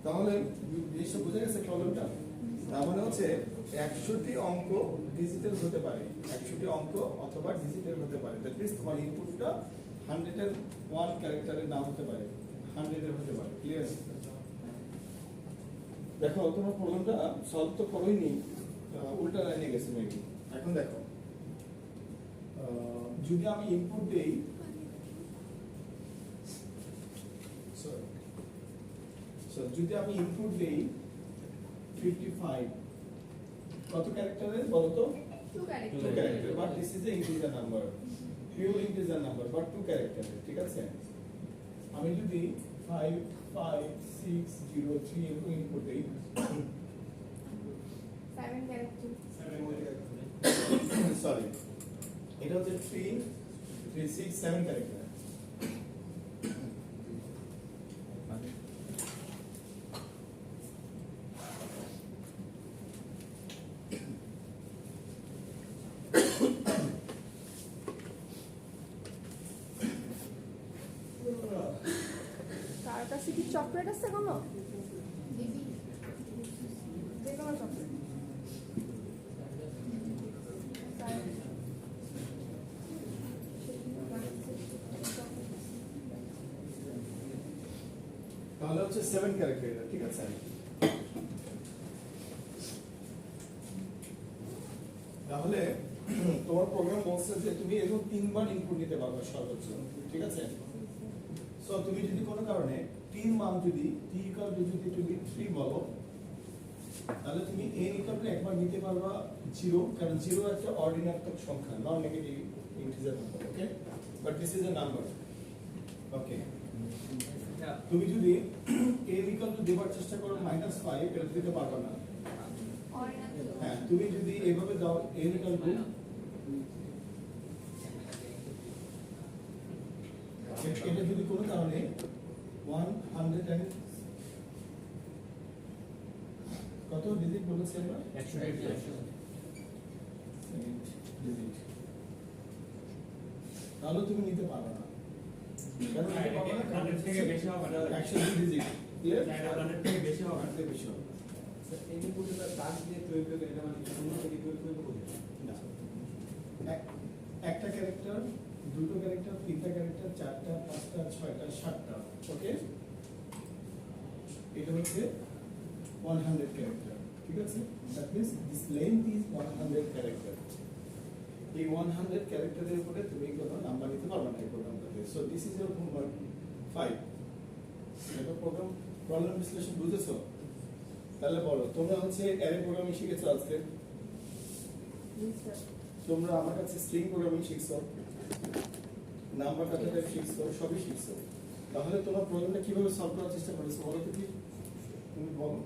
তাহলে জিনিসটা বুঝে গেছে প্রবলেমটা? তার মানে হচ্ছে 100টি অঙ্ক ডিজিটাল হতে পারে, 100টি অঙ্ক অথবা ডিজিটাল হতে পারে। দ্যাট মিন্স তোমার ইনপুটটা 101 ক্যারেক্টারের নাম হতে পারে, 100 এর হতে পারে। ক্লিয়ার? দেখো তোমার প্রবলেমটা সলভ তো করোইনি, উল্টা লাইনে গেছে মেবি। এখন দেখো যদি আমি ইনপুট দেই, যদি আমি ইনপুট দেই 55, কত ক্যারেক্টারের বলো তো? 2 character. 2 character, but this is A integer number, pure integer number, but 2 ক্যারেক্টারের। ঠিক আছে? আমি যদি 55603 এরকম ইনপুট দেই, 7 character. সরি, এটা হচ্ছে 367 ক্যারেক্টার। কার কাছে কি চকলেট আছে কোনো? দিদি যে কোনো চকলেট। তাহলে হচ্ছে 7 ক্যারেক্টার। ঠিক আছে? তাহলে তোমার প্রোগ্রাম বলছে যে তুমি এরকম 3 বার ইনপুট নিতে পারবে সর্বোচ্চ। ঠিক আছে? সো তুমি যদি কোনো কারণে 3 মান যদি t ইকুয়াল টু যদি তুমি 3 বলো, তাহলে তুমি n ইকুয়াল টু একবার নিতে পারবা 0, কারণ 0 একটা অর্ডিনারি সংখ্যা, non negative integer number. Okay, but this is a number. Okay, তুমি যদি n ইকুয়াল টু দেওয়ার চেষ্টা করো -5, এটা দিতে পারবা না। হ্যাঁ, তুমি যদি এভাবে দাও n ইকুয়াল টু, এটা যদি কোনো কারণে 100 কত ডিজিট বলেছে আমরা? 108 ডিজিট, তাহলে তুমি নিতে পারবে না। কারণ নিতে পারবে না, কারণ 100 থেকে বেশি হবে না। 102 ডিজিট। ক্লিয়ার? 100 থেকে বেশি হবে না। বেশি হবে। এই যে পুরোটা কাজ দিয়ে তৈরি করে এটা মানে শূন্য থেকে তৈরি করে বলি না। একটা ক্যারেক্টার, দুটো ক্যারেক্টার, তিনটা ক্যারেক্টার, চারটা, পাঁচটা, ছয়টা, সাতটা। ওকে, এটা হচ্ছে 100 ক্যারেক্টার। ঠিক আছে? That means this length is 100 character. এই 100 ক্যারেক্টারের উপরে তুমি কোনো নাম্বার নিতে পারবে না এই প্রোগ্রামটাতে। So this is your homework 5। এটা প্রবলেম বিশ্লেষণ বুঝেছো? তাহলে বলো, তোমরা হচ্ছে অ্যারে প্রোগ্রামিং শিখেছো আজকে? তোমরা আমার কাছে স্ট্রিং প্রোগ্রামিং শিখছো, নাম্বার ডাটা টাইপ শিখছো, সবই শিখছো। তাহলে তোমার প্রবলেমটা কিভাবে সলভ করার চেষ্টা করেছো বলো তো? কি তুমি বলো,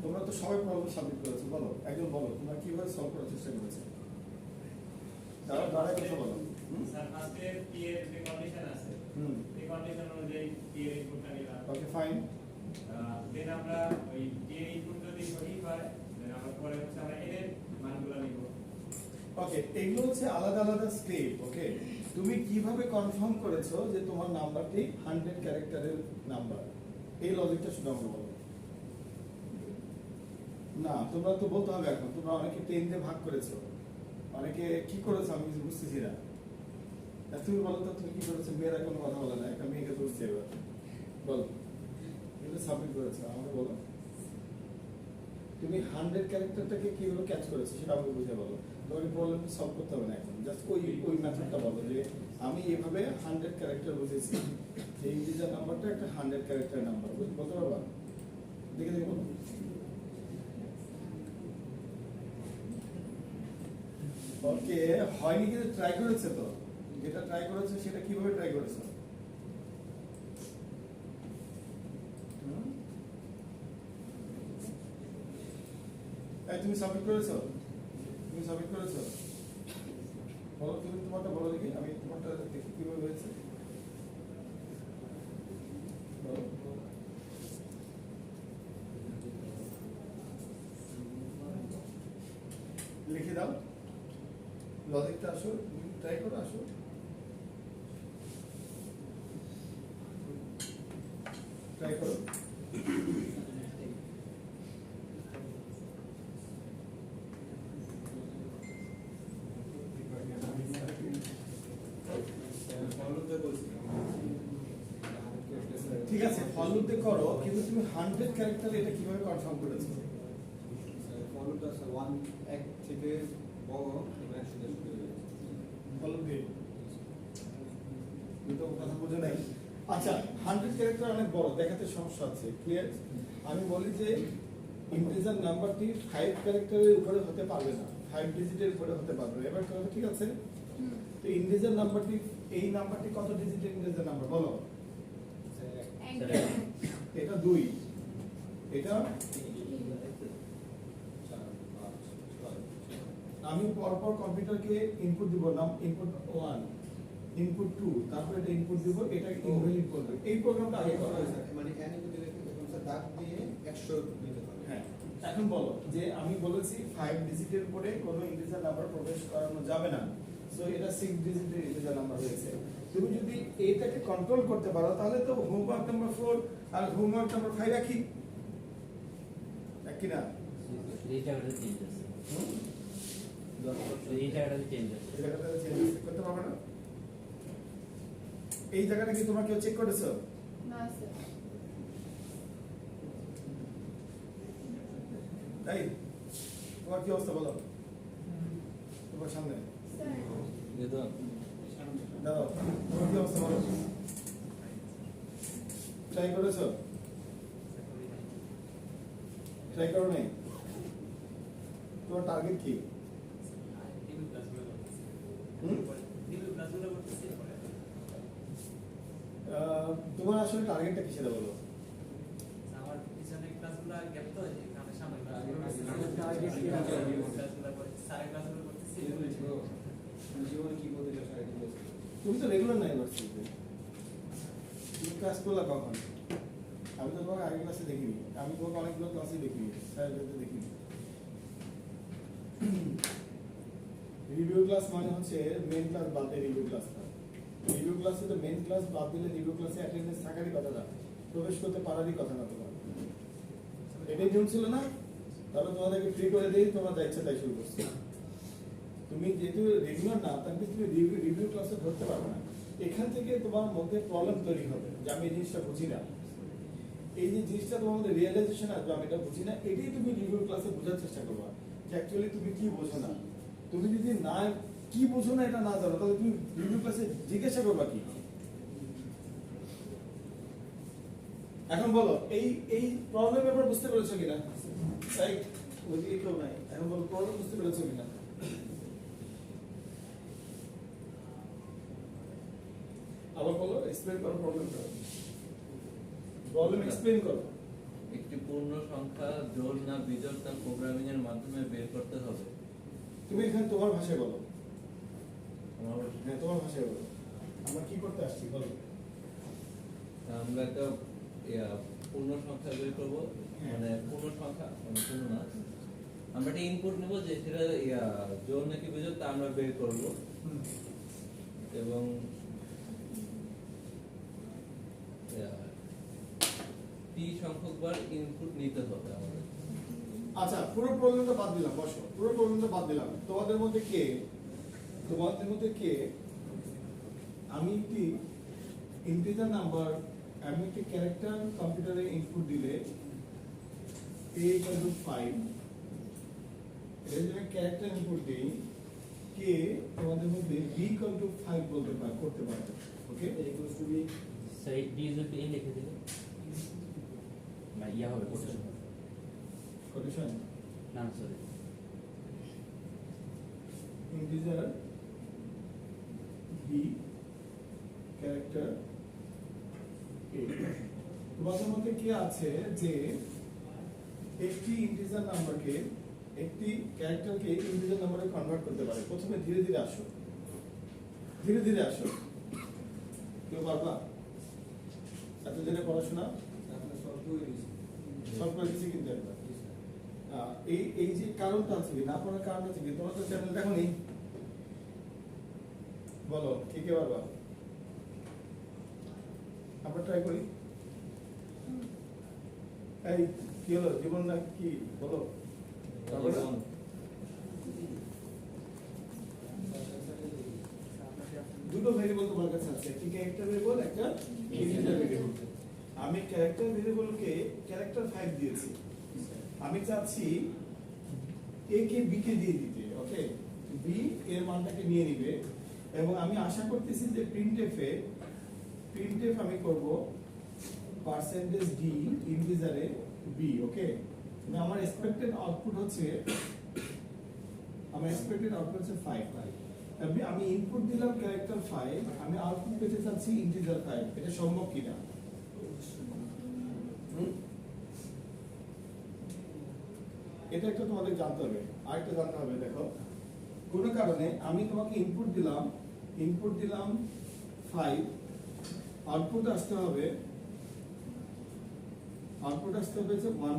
তোমরা তো সবাই প্রবলেম সাবমিট করেছো, বলো একজন বলো তোমরা কিভাবে সলভ করার চেষ্টা করেছো? তারা দাঁড়ায় কথা বলো। স্যার ফার্স্টে পি এর যে কন্ডিশন আছে এই কন্ডিশন অনুযায়ী পি এর ইনপুটটা নিলাম। ওকে, ফাইন। দেন আমরা ওই পি এর ইনপুট যদি সঠিক হয় দেন আমরা পরে হচ্ছে আমরা এর মানগুলো নিব। ওকে, এগুলো হচ্ছে আলাদা আলাদা স্টেপ। ওকে, তুমি কিভাবে কনফার্ম করেছো যে তোমার নাম্বারটি 100 ক্যারেক্টারের নাম্বার? এই লজিকটা শুধু আমাকে বলো। না, তোমরা তো বলতে হবে এখন। তোমরা অনেকে 10 দিয়ে ভাগ করেছো, অনেকে কি করেছো আমি কিছু বুঝতেছি না। তুমি বলো তো তুমি কি করেছো? মেয়েরা কোনো কথা বলে না, একটা মেয়েকে ধরছে এবার। বলো, এটা সাবমিট করেছো, আমাকে বলো তুমি 100 ক্যারেক্টারটাকে কিভাবে ক্যাচ করেছো সেটা আমাকে বুঝে বলো। তোমাকে প্রবলেম সলভ করতে হবে না এখন, জাস্ট ওই মেথডটা বলো যে আমি এভাবে 100 ক্যারেক্টার বুঝেছি, যে ইন্টিজার নাম্বারটা একটা 100 ক্যারেক্টার নাম্বার। বলতে পারবা? দেখে দেখে বলো। ওকে, হয়নি কিন্তু ট্রাই করেছে তো। যেটা ট্রাই করেছে সেটা কিভাবে ট্রাই করেছে? তুমি সাবমিট করেছো? তুমি সাবমিট করেছো? বলো, তুমি তোমারটা বলো দেখি, আমি তোমারটা দেখি কিভাবে হয়েছে। বলো। লিখে দাও লজিকটা, আসো ট্রাই করো, আসো। ট্রাই করো। ঠিক আছে, ফলোতে করো, কিন্তু তুমি 100 ক্যারেক্টার এটা কিভাবে কনফার্ম করেছো? ফলোটা ওয়ান এক থেকে বড় এবং 100 থেকে ছোট হয়ে যাচ্ছে। ফলো দিয়ে তুমি তো কথা বুঝে নাই। আচ্ছা, 100 ক্যারেক্টার অনেক বড়, দেখাতে সমস্যা আছে, ক্লিয়ার? আমি বলি যে ইন্টিজার নাম্বারটি 5 ক্যারেক্টারের উপরে হতে পারবে না, 5 ডিজিটের উপরে হতে পারবে না। এবার কথা ঠিক আছে? তো ইন্টিজার নাম্বারটি, এই নাম্বারটি কত ডিজিটের ইন্টিজার নাম্বার বলো? এটা 2, এটা আমি পরপর কম্পিউটারকে ইনপুট দিব, নাম ইনপুট 1, ইনপুট 2, তারপর এটা ইনপুট দিব, এটা ইনভ্যালিড করবে। এই প্রোগ্রামটা আগে করা হয়েছে। মানে এখানে কিন্তু এরকম স্যার দাগ দিয়ে 100 নিতে হবে। হ্যাঁ, এখন বলো যে আমি বলেছি 5 ডিজিটের উপরে কোনো ইন্টিজার নাম্বার প্রবেশ করানো যাবে না, সো এটা 6 ডিজিটের ইন্টিজার নাম্বার হয়েছে। তুমি যদি এটাকে কন্ট্রোল করতে পারো তাহলে তো হোমওয়ার্ক নাম্বার 4 আর হোমওয়ার্ক নাম্বার 5 একই না? এই জায়গাটা চেঞ্জ আছে, এই জায়গাটা চেঞ্জ আছে। এই জায়গাটা চেঞ্জ করতে পারবে না? এই জায়গাটা কি তোমরা কেউ চেক করেছো? না স্যার। তাই তোমার কি অবস্থা বলো? তোমার সামনে স্যার দাদা, তোমার কি অবস্থা বলো? ট্রাই করেছো? ট্রাই করো নাই? তোমার টার্গেট কি? তোমার আসলে টার্গেটটা কিসে বলো? আমার পিছনে ক্লাসগুলো গ্যাপ তো আছে, আমার সামনে ক্লাসগুলো করতেছি। জীবনে কি করতে চাও সেটা বলতে। তুমি তো রেগুলার নাই ইউনিভার্সিটিতে, তুমি ক্লাস করলা কখন? আমি তো তোমাকে আগের ক্লাসে দেখিনি, আমি তোমাকে অনেকগুলো ক্লাসে দেখিনি, স্যারদের দেখিনি। রিভিউ ক্লাস মানে হচ্ছে মেইন ক্লাস বাদ দিয়ে রিভিউ ক্লাস। রিভিউ ক্লাসে তো মেইন ক্লাস বাদ দিলে রিভিউ ক্লাসে অ্যাটেন্ডেন্স থাকারই কথা না, প্রবেশ করতে পারারই কথা না তোমার। এটাই নিয়ম ছিল না? তাহলে তোমাদেরকে ফ্রি করে দিই, তোমরা যা ইচ্ছা তাই শুরু করছো। তুমি যেহেতু রেগুলার না, তাহলে তুমি রিভিউ ক্লাসে ধরতে পারবে না। এখান থেকে তোমার মধ্যে প্রবলেম তৈরি হবে যে আমি এই জিনিসটা বুঝি না, এই যে জিনিসটা তোমার মধ্যে রিয়েলাইজেশন আসবে আমি এটা বুঝি না, এটাই তুমি রিভিউ ক্লাসে বোঝার চেষ্টা করবা যে অ্যাকচুয়ালি তুমি কি বোঝো না। তুমি যদি না কি বোঝো না এটা না জানো, তাহলে তুমি রিভিউ ক্লাসে জিজ্ঞাসা করবা কি? এখন বলো এই এই প্রবলেম এবার বুঝতে পেরেছো কিনা? রাইট, ওইদিকে কেউ নাই। এখন বলো প্রবলেম বুঝতে পেরেছো কিনা? আবার বলো, এক্সপ্লেইন করো প্রবলেমটা। প্রবলেম এক্সপ্লেইন করো। একটি পূর্ণ সংখ্যা জোড় না বিজোড় তা প্রোগ্রামিং এর মাধ্যমে বের করতে হবে। তুমি এখানে তোমার ভাষায় বলো। আমার হ্যাঁ, তোমার ভাষায় বলো। আমরা কি করতে আসছি বলো। আমরা একটা পূর্ণ সংখ্যা বের করবো, মানে পূর্ণ সংখ্যা মানে পূর্ণ না, আমরা একটা ইনপুট নেবো যে সেটা জোড় নাকি বিজোড় তা আমরা বের করবো, এবং টি সংখ্যকবার ইনপুট নিতে হবে আমাদের। আচ্ছা, পুরো প্রবলেমটা বাদ দিলাম, বসো। পুরো প্রবলেমটা বাদ দিলাম। তোমাদের মধ্যে কে আমি একটি ইন্টিজার নাম্বার, আমি একটি ক্যারেক্টার কম্পিউটারে ইনপুট দিলে a = 5, এর জন্য ক্যারেক্টার ইনপুট দিই, কে তোমাদের মধ্যে b = 5 বলতে পারে, করতে পারে? ওকে, ইকুয়ালস টু বি স্যার এই ডি যদি এই লিখে দিলে না ইয়া হবে কোশ্চেন। কোটেশন না না sorry, integer b character a। তোমাদের মধ্যে কি আছে যে একটি ইন্টিজার নাম্বারকে, একটি ক্যারেক্টারকে ইন্টিজার নাম্বারে কনভার্ট করতে পারে? প্রথমে ধীরে ধীরে আসো, ধীরে ধীরে আসো। কেউ পারবা? এতদিনে পড়াশোনা আপনার সব হয়ে গেছে। সব করে দিচ্ছি কিন্তু একবার। এই যে কারণটা আছে কি, না পড়ার কারণ আছে কি? তোমরা তো চ্যানেল দেখো নি, বলো কে কে পারবা? আমরা ট্রাই করি। এই কি হলো জীবন না কি বলো তারপরে জীবন। দুটো ভেরিয়েবল তোমার কাছে আছে, একটি ক্যারেক্টার ভেরিয়েবল, একটা ইন্টিজার ভেরিয়েবল। আমি ক্যারেক্টার ভেরিয়েবলকে ক্যারেক্টার 5 দিয়েছি, আমি চাচ্ছি a কে b কে দিয়ে দিতে। ওকে, b এর মানটাকে নিয়ে নিবে এবং আমি আশা করতেছি যে প্রিন্টএফ আমি করব %d ইন্টিজারে b। ওকে, আমার এক্সপেক্টেড আউটপুট হচ্ছে 5। আমি ইনপুট দিলাম ক্যারেক্টার 5, আমি আউটপুট পেতে চাচ্ছি ইন্টিজার 5। এটা সম্ভব কিনা? এটা একটা তোমাদের জানতে হবে। আরেকটা জানতে হবে, দেখো কোনো কারণে আমি তোমাকে ইনপুট দিলাম 5, আউটপুট আসতে হবে যে 1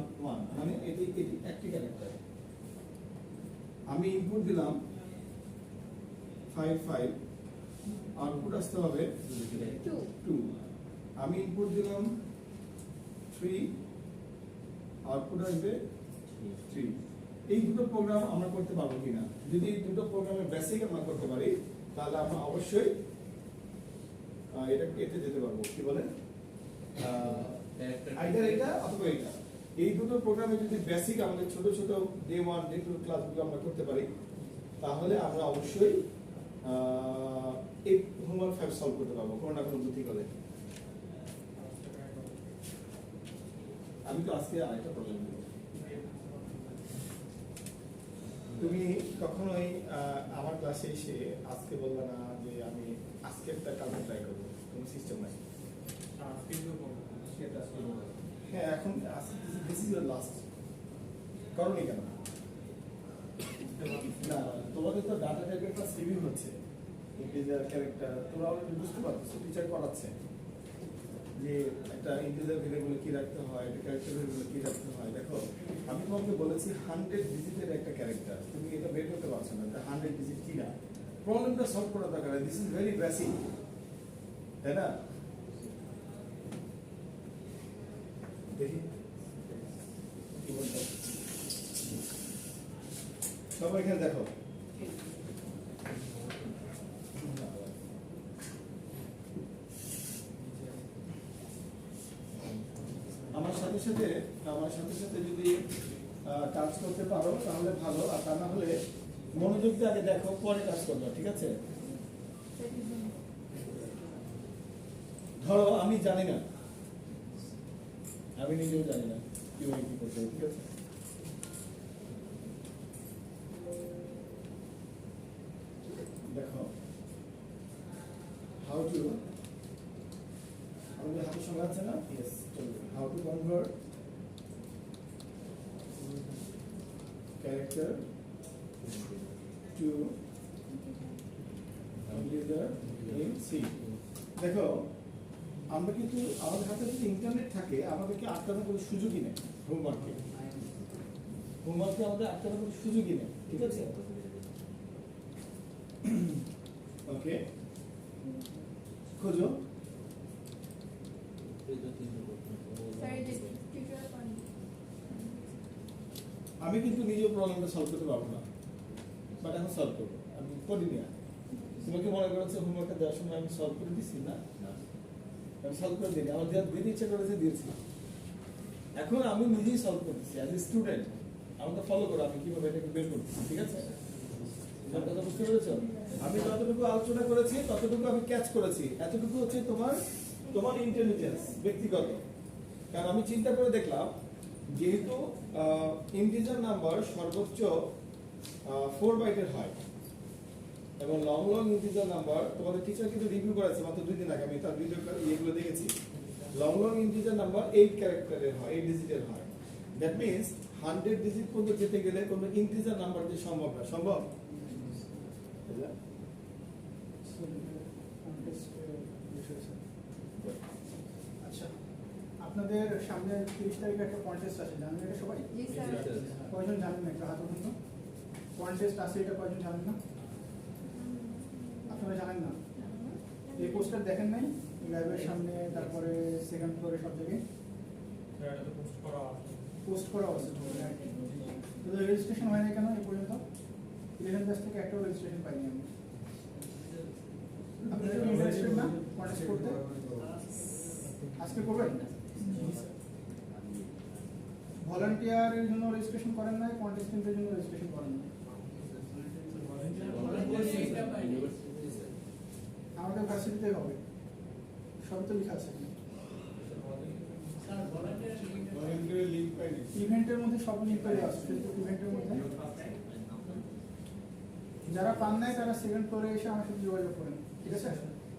মানে এটি একটি ক্যারেক্টার। আমি ইনপুট দিলাম 5, আউটপুট আসতে হবে 2। আমি ইনপুট দিলাম 3, আউটপুট আসবে 3। এই দুটো প্রোগ্রাম আমরা করতে পারবো কিনা? যদি এই দুটো প্রোগ্রামের বেসিক আমরা করতে পারি তাহলে আমরা অবশ্যই এতে যেতে পারবো। কি বলেন? আইদার এটা অথবা এটা। এই দুটো প্রোগ্রামে যদি বেসিক আমাদের ছোট ছোট ডে 1 ডে 2 ক্লাসগুলো আমরা করতে পারি তাহলে আমরা অবশ্যই এই হোমওয়ার্ক 5 সলভ করতে পারবো কোনো না কোনো বুদ্ধি করে। আমি তো আজকে আরেকটা প্রবলেম দেব। তুমি কখনোই আমার ক্লাসে এসে আজকে বলবে না যে আমি আজকেরটা কালকে ট্রাই করবো, কোনো সিস্টেম নাই। হ্যাঁ, এখন দিস ইজ ইউর লাস্ট। করনি কেন? না, তোমাদের তো ডাটা টাইপের একটা সিভি হচ্ছে, ইন্টিজার ক্যারেক্টার, তোমরা অলরেডি বুঝতে পারছো, টিচার করাচ্ছে যে একটা ইন্টিজার ভেরিয়েবলে কি রাখতে হয়, একটা ক্যারেক্টার ভেরিয়েবলে কি রাখতে হয়। দেখো আমি তোমাকে বলেছি 100 ডিজিটের একটা ক্যারেক্টার, তুমি এটা বের করতে পারছো না, 100 ডিজিট কি না। প্রবলেমটা সলভ করার দরকার, দিস ইজ ভেরি বেসিক, তাই না? দেখি কি বলতো সবাই এখানে দেখো। আমার সাথে সাথে যদি কাজ করতে পারো তাহলে ভালো, আর তা না হলে মনোযোগ দিয়ে আগে দেখো, পরে কাজ করবে, ঠিক আছে? ধরো আমি জানি না, আমি নিজেও জানি না কিভাবে কি করতে হবে, ঠিক আছে? দেখো হাউ টু, আমাদের হাতের সঙ্গে আছে না? ইয়েস, চলবে। How to convert character to integer in C. দেখো আমরা কিন্তু আমাদের হাতে যদি ইন্টারনেট থাকে আমাদেরকে আটকানোর কোনো সুযোগই নেই। হোমওয়ার্কে আমাদের আটকানোর কোনো সুযোগই নেই, ঠিক আছে? ওকে, খোঁজো। আমি কিন্তু নিজেও প্রবলেমটা সলভ করতে পারবো না, বাট এখন সলভ করবো। আমি করিনি, তোমাকে মনে করেছে হোমওয়ার্কটা দেওয়ার সময় আমি সলভ করে দিচ্ছি না? আমি সলভ করে দিই, আমার দিতে ইচ্ছা করেছে দিয়েছি। এখন আমি নিজেই সলভ করতেছি অ্যাজ এ স্টুডেন্ট। আমাকে ফলো করো, আমি কিভাবে এটাকে বের করতেছি, ঠিক আছে? কথা বুঝতে পেরেছো? আমি যতটুকু আলোচনা করেছি ততটুকু আমি ক্যাচ করেছি, এতটুকু হচ্ছে তোমার ইন্টেলিজেন্স ব্যক্তিগত। কারণ আমি চিন্তা করে দেখলাম যেহেতু ইন্টিজার নাম্বার সর্বোচ্চ 4 বাইটের হয় এবং লং ইন্টিজার নাম্বার, তোমাদের টিচার কিন্তু রিভিউ করেছে মাত্র 2 দিন আগে, আমি তার ভিডিও ইয়েগুলো দেখেছি। লং ইন্টিজার নাম্বার 8 ক্যারেক্টারের হয়, 8 ডিজিটের হয়। দ্যাট মিনস 100 ডিজিট পর্যন্ত যেতে গেলে কোনো ইন্টিজার নাম্বার দিয়ে সম্ভব না। সম্ভব? আচ্ছা, আপনাদের সামনে 30 তারিখে একটা কন্টেস্ট আছে, জানেন এটা সবাই? জি স্যার। কয়জন জানেন না? একটা হাত উঠান তো। কন্টেস্ট আছে, এটা কয়জন জানেন না? আপনারা জানেন না? এই পোস্টার দেখেন নাই? ল্যাবের সামনে, তারপরে সেকেন্ড ফ্লোরে, সব জায়গায় পোস্ট করা আছে তো রেজিস্ট্রেশন হয় না কেন এই পর্যন্ত 11 ব্যাচ থেকে একটা রেজিস্ট্রেশন পাইনি আমি আপনারা কি ইন্টারেস্টেড না কন্টেস্ট করতে আজকে করবেন ভলান্টিয়ারের জন্য রেজিস্ট্রেশন করেন না কন্টেস্টেন্টের জন্য রেজিস্ট্রেশন করেন না আমাদের ভার্সিটিতে হবে সবই তো লেখা আছে ভলান্টিয়ার লিংক পাইনি ইভেন্টের মধ্যে সব লিঙ্ক পেয়ে আসছে ফেসবুক ইভেন্টের মধ্যে যারা পান নাই তারা সেকেন্ড ফ্লোরে এসে আমার সাথে যোগাযোগ করেন ঠিক আছে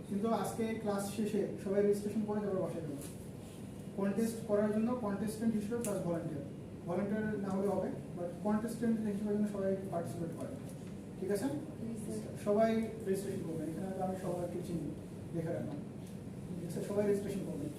কিন্তু আজকে ক্লাস শেষে সবাই রেজিস্ট্রেশন করে তারপর বাসায় যাবো কন্টেস্ট করার জন্য কন্টেস্টেন্ট হিসেবে প্লাস ভলান্টিয়ার ভলান্টিয়ার না হলে হবে বাট কন্টেস্টেন্ট হিসেবে জন্য সবাই পার্টিসিপেট করে ঠিক আছে সবাই রেজিস্ট্রেশন করবেন এখানে তো আমি সবাইকে চিনি দেখে রাখলাম ঠিক আছে সবাই রেজিস্ট্রেশন করবেন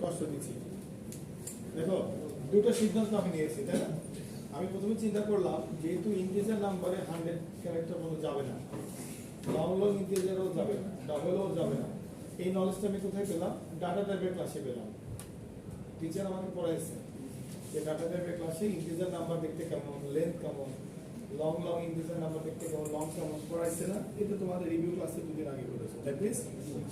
কষ্ট দিচ্ছি দেখো দুটো সিদ্ধান্ত আমি নিয়েছি তাই না আমি প্রথমে চিন্তা করলাম যেহেতু ইন্টিজার নাম্বারে 100 ক্যারেক্টার কোনো যাবে না লং লং ইন্টিজারও যাবে না ডাবলও যাবে না এই নলেজটা আমি কোথায় পেলাম ডাটা টাইপের ক্লাসে পেলাম টিচার আমাকে পড়াইছে যে ডাটা টাইপের ক্লাসে ইন্টিজার নাম্বার দেখতে কেমন লেন্থ কেমন লং লং ইন্টিজার নাম্বার দেখতে কেমন লং কেমন পড়াইছে না এটা তোমাদের রিভিউ ক্লাসে দুদিন আগে করেছে দ্যাট মিন্স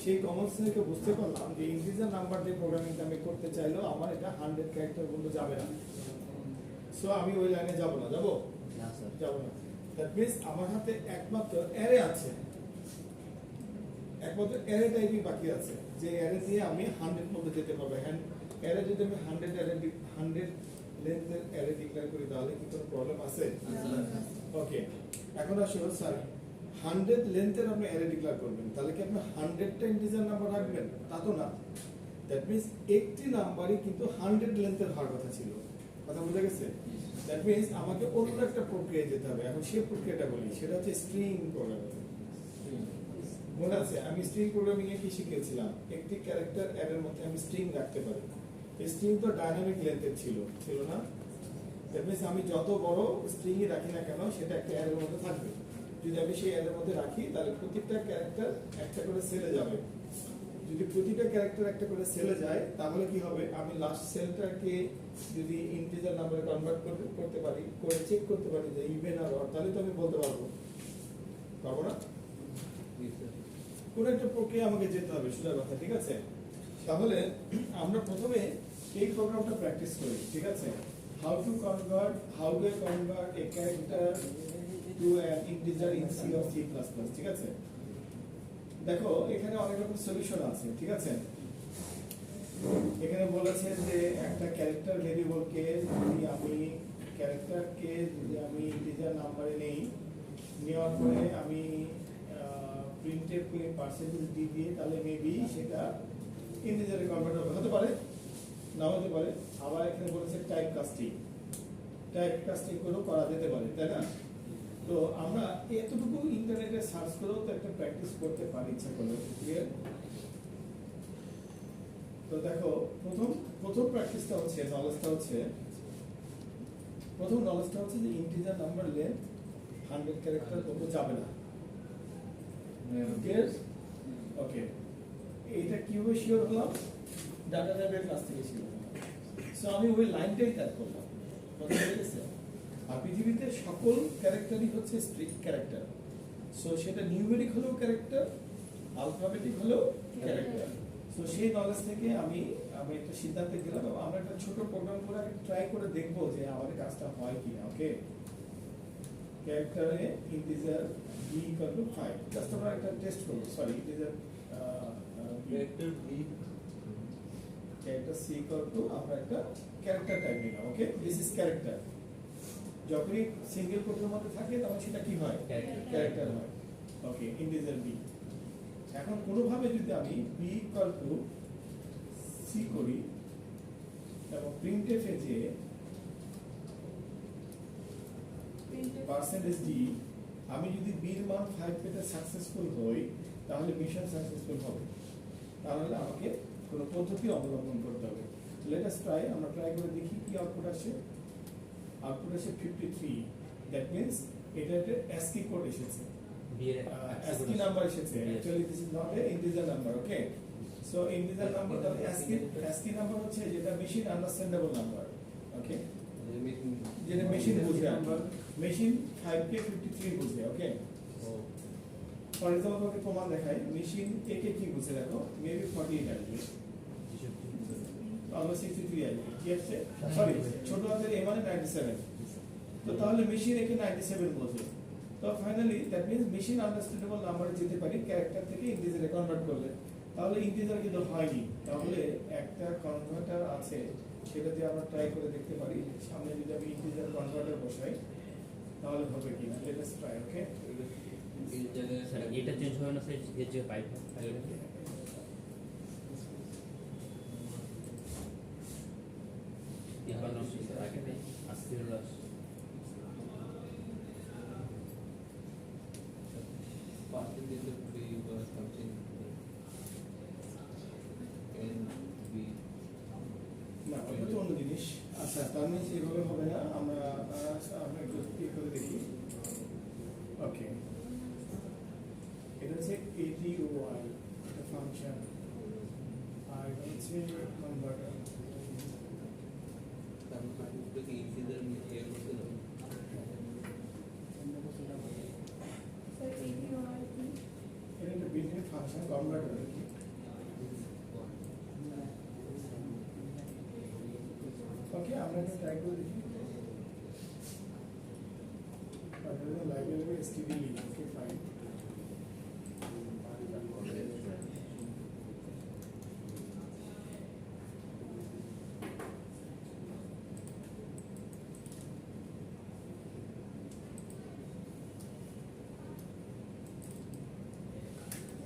সেই কমন সেন্সকে বুঝতে পারলাম যে ইন্টিজার নাম্বার দিয়ে প্রোগ্রামিংটা আমি করতে চাইলেও আমার এটা 100 ক্যারেক্টার পর্যন্ত যাবে না সো আমি ওই লাইনে যাব না যাব না দ্যাট মিন্স আমার হাতে একমাত্র অ্যারে আছে একমাত্র অ্যারে টাইপই বাকি আছে যে অ্যারে দিয়ে আমি 100 মধ্যে যেতে পারবো হ্যান্ড অ্যারে যদি আমি 100 অ্যারে 100 লেন্থের অ্যারে ডিক্লেয়ার করি তাহলে কি কোনো প্রবলেম আছে ওকে এখন আসলে স্যার 100 লেন্থের আপনি অ্যারে ডিক্লেয়ার করবেন তাহলে কি আপনি 100টা ইন্টিজার নাম্বার রাখবেন তা তো না দ্যাট মিন্স একটি নাম্বারই কিন্তু 100 লেন্থের হওয়ার কথা ছিল কথা বুঝা গেছে দ্যাট মিন্স আমাকে অন্য একটা প্রক্রিয়ায় যেতে হবে এখন সেই প্রক্রিয়াটা বলি সেটা হচ্ছে স্ট্রিং প্রোগ্রামিং মনে আছে আমি স্ট্রিং প্রোগ্রামিং এ কি শিখেছিলাম একটি ক্যারেক্টার অ্যারের মধ্যে আমি স্ট্রিং রাখতে পারি এই স্ট্রিং তো ডাইনামিক লেন্থের ছিল না দ্যাট মিন্স আমি যত বড় স্ট্রিংই রাখি না কেন সেটা একটা অ্যারের মধ্যে থাকবে যদি আমি সেই অ্যারের মধ্যে রাখি তাহলে প্রত্যেকটা ক্যারেক্টার একটা করে সেলে যাবে যদি প্রতিটা ক্যারেক্টার একটা করে সেলে যায় তাহলে কি হবে আমি লাস্ট সেলটাকে যদি ইন্টিজার নাম্বারে কনভার্ট করতে পারি করে চেক করতে পারি যে ইভেন আর অড তাহলে তো আমি বলতে পারবো না কোন একটা প্রক্রিয়া আমাকে যেতে হবে সোজা কথা ঠিক আছে তাহলে আমরা প্রথমে এই প্রোগ্রামটা প্র্যাকটিস করি ঠিক আছে how to convert a character to an integer in C or C plus plus ঠিক আছে দেখো এখানে অনেক রকম সলিউশন আছে ঠিক আছে এখানে বলেছে যে একটা ক্যারেক্টার ভেরিয়েবলকে যদি আমি ইন্টিজার নাম্বারে নেই নেওয়ার পরে আমি প্রিন্টেড করে পার্সেন্টেজ দিয়ে তাহলে মেবি সেটা ইন্টিজারে কনভার্ট হতে পারে না হতে পারে আবার এখানে বলেছে টাইপ কাস্টিং করেও করা যেতে পারে তাই না তো আমরা এতটুকু ইন্টারনেটে সার্চ করেও তো একটা প্র্যাকটিস করতে পারি ইচ্ছা করলে ক্লিয়ার তো দেখো প্রথম প্র্যাকটিসটা হচ্ছে নলেজটা হচ্ছে যে ইন্টিজার নাম্বার লেন্থ 100 ক্যারেক্টার কত যাবে না ক্লিয়ার ওকে এইটা কিভাবে শিওর হলাম ডাটা টাইপের ক্লাস থেকে শিওর হলাম সো আমি ওই লাইনটাই ট্যাগ করলাম কথা বুঝে গেছে আর পৃথিবীতে সকল ক্যারেক্টারই হচ্ছে স্ট্রিং ক্যারেক্টার সো সেটা নিউমেরিক হলেও ক্যারেক্টার আলফাবেটিক হলেও ক্যারেক্টার সো সেই নলেজ থেকে আমি একটা সিদ্ধান্তে গেলাম এবং আমরা একটা ছোট প্রোগ্রাম করে ট্রাই করে দেখবো যে আমাদের কাজটা হয় কিনা ওকে ক্যারেক্টারে integer b equal to 5 just আমরা একটা টেস্ট করব sorry integer character b character c equal to আমরা একটা ক্যারেক্টার টাইপ নিলাম ওকে দিস ইজ ক্যারেক্টার যখনই সিঙ্গেল কোটের মধ্যে থাকে তখন সেটা কি হয় ক্যারেক্টার হয় ওকে ইন্টিজার b এখন কোনোভাবে যদি আমি বি ইকুয়াল টু সি করি এবং প্রিন্টএফে যে পার্সেন্টেজ ডি, আমি যদি বির মান 5 পেতে সাকসেসফুল হই তাহলে মিশন সাকসেসফুল হবে। তাহলে আমাকে কোনো পদ্ধতি অবলম্বন করতে হবে। লেট আস ট্রাই, আমরা ট্রাই করে দেখি কি আউটপুট আসে। আউটপুট আসে 53। দ্যাট মিন্স এটা একটা ASCII কোড এসেছে, বিয়ের ASCII নাম্বার এসেছে। Actually this is not a integer number, okay. So integer number তাহলে ASCII নাম্বার হচ্ছে যেটা মেশিন আন্ডারস্ট্যান্ডেবল নাম্বার, ওকে, যেটা মেশিন বুঝে। মেশিন 5 কে 53 বুঝে, ওকে। ফর এক্সাম্পল ওকে প্রমাণ দেখাই, মেশিন এ কে কি বুঝে দেখো, মেবি 48 আসবে, তাহলে 63 আসবে, কি আসছে? সরি, ছোট হাতের এ মানে 97। তো তাহলে মেশিন একে 97 বোঝে। তো finally that means machine understandable নাম্বারে যেতে পারি ক্যারেক্টার থেকে ইন্টিজারে কনভার্ট করলে। তাহলে ইন্টিজার কিন্তু হয়নি, তাহলে একটা কনভার্টার আছে, সেটা দিয়ে আমরা ট্রাই করে দেখতে পারি। সামনে যদি আমি ইন্টিজার কনভার্টার বসাই তাহলে হবে কিনা। লেট আস ট্রাই, ওকে। এই জায়গায় স্যার এটা চেঞ্জ হবে না স্যার, এর যে পাইপ একান্ন স্যার আগে নেই, 80 হলো percentage of B or something and B. না, ওটা তো অন্য জিনিস। আচ্ছা, তার মানে এইভাবে হবে না, আমরা আমরা একটু ক্লিক করে দেখি। ওকে, এটা হচ্ছে ADOI, এটা ফাংশন, আর এটা হচ্ছে কনভার্টার। তারপর কি ইন্টিজার নিয়ে করতে হবে? স্যার ADOI কি? এটা একটা বিল্ট-ইন ফাংশন কনভার্টার আর কি। ওকে, আমরা এটা ট্রাই করে দেখি। লাইব্রেরি std লিখি, okay fine.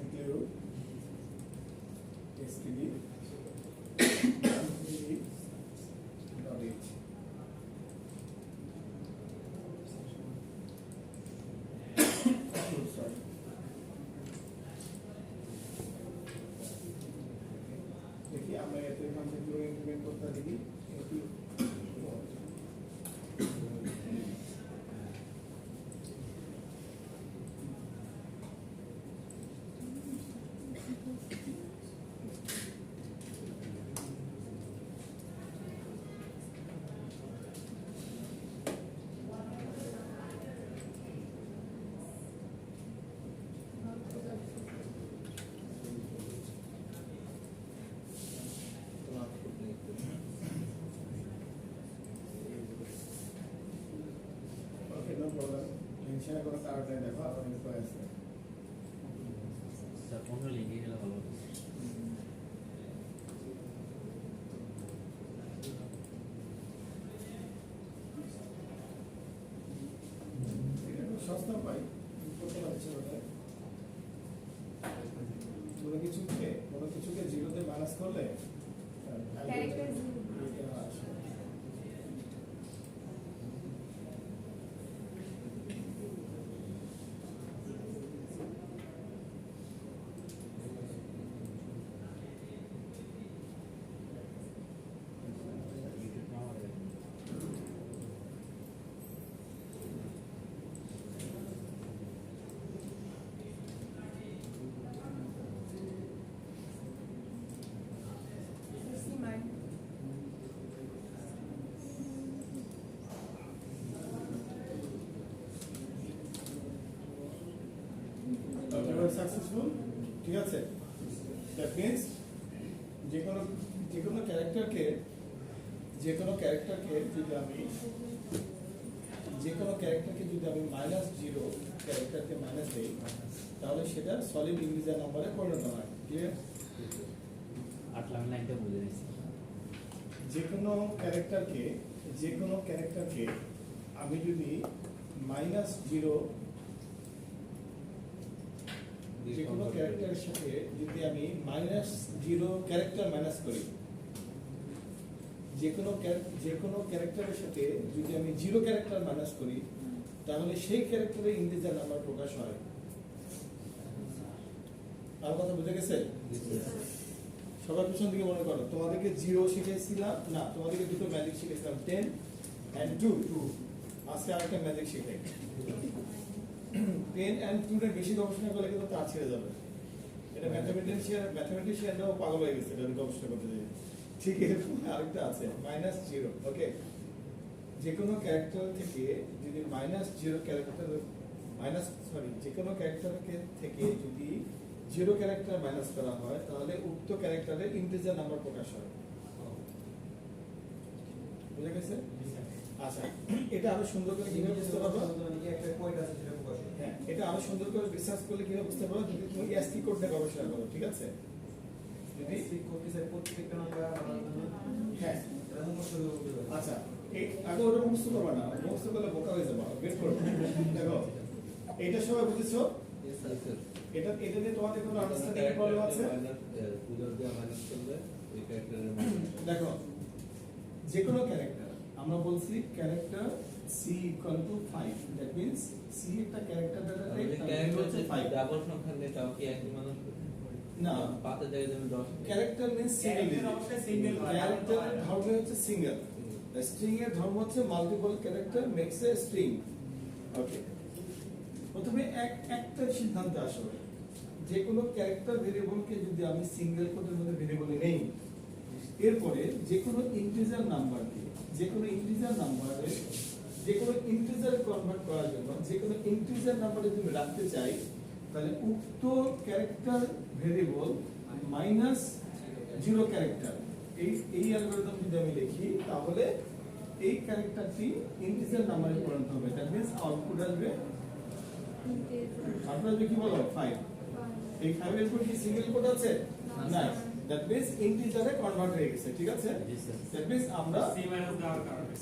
include std dot h। Sorry. দেখি আমরা এতে ফাংশনগুলো ইমপ্লিমেন্ট করতে দেখি। এটি কোনো আউটপুট নেই। ওকে, নো প্রবলেম। টেনশনের কোনো কারণ নেই, দেখো আবার কিন্তু আছে। স্যার 15 লিখে গেলে ভালো হতো। এটা খুব সস্তা পাই, করতে পারছে ওটা। কোনো কিছুকে জিরোতে মাইনাস করলে Character zero। এটা আসে। ইউটিউব না হবে। See mine। সাকসেসফুল, ঠিক আছে। দ্যাট মিন্স যে কোনো ক্যারেক্টারকে যদি আমি -0 ক্যারেক্টারকে মাইনাস দেই তাহলে সেটা সলিড ইন্টিজার নম্বরে পরিণত হয়। ক্লিয়ার? 8 লাইনটা বুঝে নিয়েছি। যে কোনো ক্যারেক্টারকে আমি যদি -0 যে কোনো ক্যারেক্টারের সাথে যদি আমি -0 ক্যারেক্টার মাইনাস করি, যে কোনো ক্যারেক্টারের সাথে যদি আমি 0 ক্যারেক্টার মাইনাস করি, তাহলে সেই ক্যারেক্টারে ইন্টিজার নাম্বার প্রকাশ হয়। আর কথা বুঝে গেছে? সবার পিছন দিকে মনে করো, তোমাদেরকে 0 শিখেছিলাম না, তোমাদেরকে দুটো ম্যাজিক শিখেছিলাম, 10 and 2। আজকে আরেকটা ম্যাজিক শিখাই। 10 and 2 এর বেশি গবেষণা করলে কিন্তু তা ছেড়ে যাবে। এটা ম্যাথমেটিশিয়ানরাও পাগল হয়ে গেছে এটা গবেষণা করতে যেয়ে। ঠিক এরকম আরেকটা আছে -0। ওকে, যে কোনো ক্যারেক্টার থেকে যদি -0 ক্যারেক্টার যে কোনো ক্যারেক্টার থেকে যদি 0 ক্যারেক্টার মাইনাস করা হয়, তাহলে উক্ত ক্যারেক্টারের ইন্টিজার নাম্বার প্রকাশ হয়। বুঝে গেছে? আচ্ছা, এটা আরো সুন্দর করে কিভাবে বুঝতে পারবো? একটা পয়েন্ট আছে সেটা প্রকাশ হয়। হ্যাঁ, এটা আরো সুন্দর করে রিসার্চ করলে কিভাবে বুঝতে পারবো? যদি তুমি এসটি কোড নিয়ে গবেষণা করো, ঠিক আছে? যদি এই কোডটি স্যার প্রত্যেকটা নাম্বার হ্যাঁ, এটা মুখস্থ করে বলতে হবে। আচ্ছা, এই আগে ওটা মুখস্থ করবা না, মুখস্থ করলে বোকা হয়ে যাবে, বের করো। দেখো, এইটা সবাই বুঝেছো? এটা নিয়ে তোমাদের কোনো আন্ডারস্ট্যান্ডিং প্রবলেম আছে? দেখো, যে কোনো ক্যারেক্টার, আমরা বলছি character c = 5, that means c একটা ক্যারেক্টার দ্বারা ক্যারেক্টার হচ্ছে 5 ডাবল সংখ্যা নিয়ে তাও কি একই মানুষ না, পাতে জায়গায় যেমন 10 ক্যারেক্টার মিন্স সিঙ্গেল, অবশ্যই single হয়। ক্যারেক্টার ধর্ম হচ্ছে সিঙ্গেল, স্ট্রিং এর ধর্ম হচ্ছে multiple character makes a string. Okay, প্রথমে একটা সিদ্ধান্ত আসো, যে কোনো ক্যারেক্টার ভেরিয়েবলকে যদি আমি সিঙ্গেল কোডের মধ্যে ভেরিয়েবলে নেই, এরপরে যে কোনো ইন্টিজার নাম্বারকে যে কোনো ইন্টিজার কনভার্ট করার জন্য যে কোনো ইন্টিজার নাম্বারে যদি আমি রাখতে চাই, তাহলে উক্ত ক্যারেক্টার ভেরিয়েবল -0 ক্যারেক্টার, এই অ্যালগরিদম যদি আমি লিখি, তাহলে এই ক্যারেক্টারটি ইন্টিজার নাম্বারে পরিণত হবে। দ্যাট মিন্স আউটপুট আসবে কি বলো 5। এই 5 এর পর কি সিঙ্গেল কোড আছে? না, দ্যাট মিন্স ইন্টিজারে কনভার্ট হয়ে গেছে, ঠিক আছে? দ্যাট মিন্স আমরা c মাইনাস দেওয়ার কারণে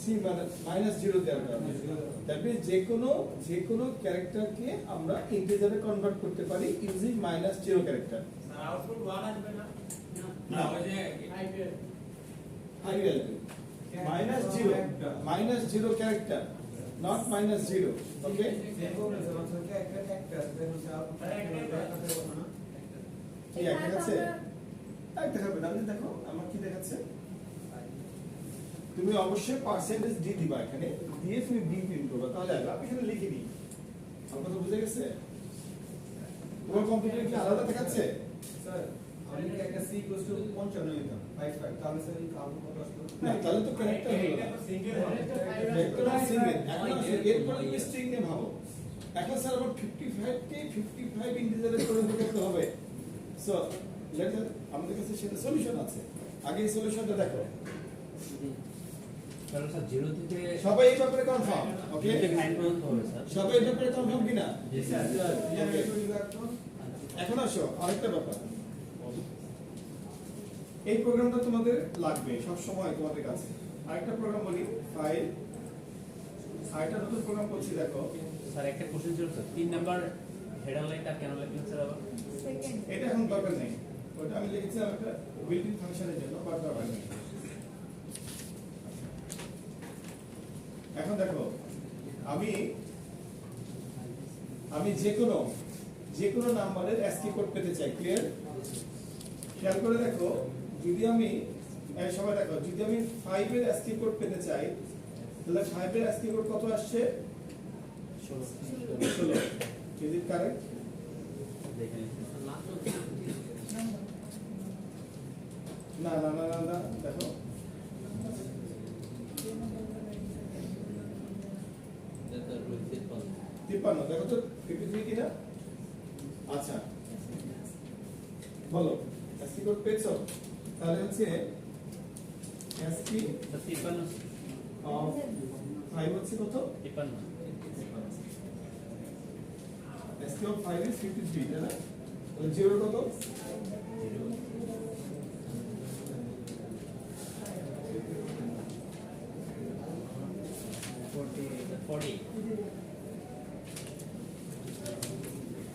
-0 দেওয়ার কারণে, দ্যাট মিন্স যে কোনো ক্যারেক্টারকে আমরা ইন্টিজারে কনভার্ট করতে পারি ইউজিং -0 ক্যারেক্টার। স্যার আউটপুট 1 আসবে না? না, ওই যে high value -0 character, not -0। Okay, same problem sir, আমাদের একটা আছে হচ্ছে আউটপুট না। কি একটা আছে? একটা হবে না, দেখো আমার কি দেখাচ্ছে। তুমি অবশ্যই পার্সেন্টেজ ডি দিবা, এখানে দিয়ে তুমি বি প্রিন্ট করবে, তাহলে আমি এখানে লিখে দিই। আমার কথা বুঝে গেছে? তোমার কম্পিউটারে কি আলাদা দেখাচ্ছে? স্যার আমি কি একটা c = 55 নিতাম 55, তাহলে স্যার এই আউটপুট কত আসলো? না, তাহলে তো ক্যারেক্টার হলো এটা না, তো সিঙ্গেল হয়। Vector single. এখন এরপর তুমি স্ট্রিং নিয়ে ভাবো। এখন স্যার আবার 55 কে 55 ইন্টিজারে পরিণত করতে হবে। সো আমাদের কাছে সেটা সলিউশন আছে, আগে এই সলিউশনটা দেখো। কারণ স্যার 0 থেকে সবাই এই ব্যাপারে কনফার্ম? ওকে, 9 পর্যন্ত হবে স্যার। সবাই এই ব্যাপারে কনফার্ম কিনা? জি স্যার। এখন আসো আরেকটা ব্যাপার, এই প্রোগ্রামটা তোমাদের লাগবে সব সময় তোমাদের কাছে। আরেকটা প্রোগ্রাম বলি, ফাইল, আরেকটা নতুন প্রোগ্রাম করছি, দেখো। স্যার একটা কোশ্চেন ছিল স্যার, 3 নাম্বার হেডার লাইনটা কেন লিখলেন স্যার আবার? সেকেন্ড এটা এখন দরকার নেই, ওটা আমি লিখেছিলাম একটা বিল্ট-ইন ফাংশনের জন্য, বাট দরকার নেই। এখন দেখো, আমি যে কোনো নাম্বারের ASCII কোড পেতে চাই, ক্লিয়ার? খেয়াল করে দেখো, যদি আমি সবাই দেখো, যদি আমি 5 এর ASCII কোড পেতে চাই, তাহলে 5 এর ASCII কোড কত আসছে? 16। Is it correct? দেখেন না, দেখো, এটা 53, দেখো তো 53 কিনা? আচ্ছা, বলো ASCII কোড পেয়েছো? তাহলে হচ্ছে ASCII স্যার 53 অফ 5 হচ্ছে কত? 53 ASCII অফ 5 is 53, তাই না? তাহলে 0 কত? 40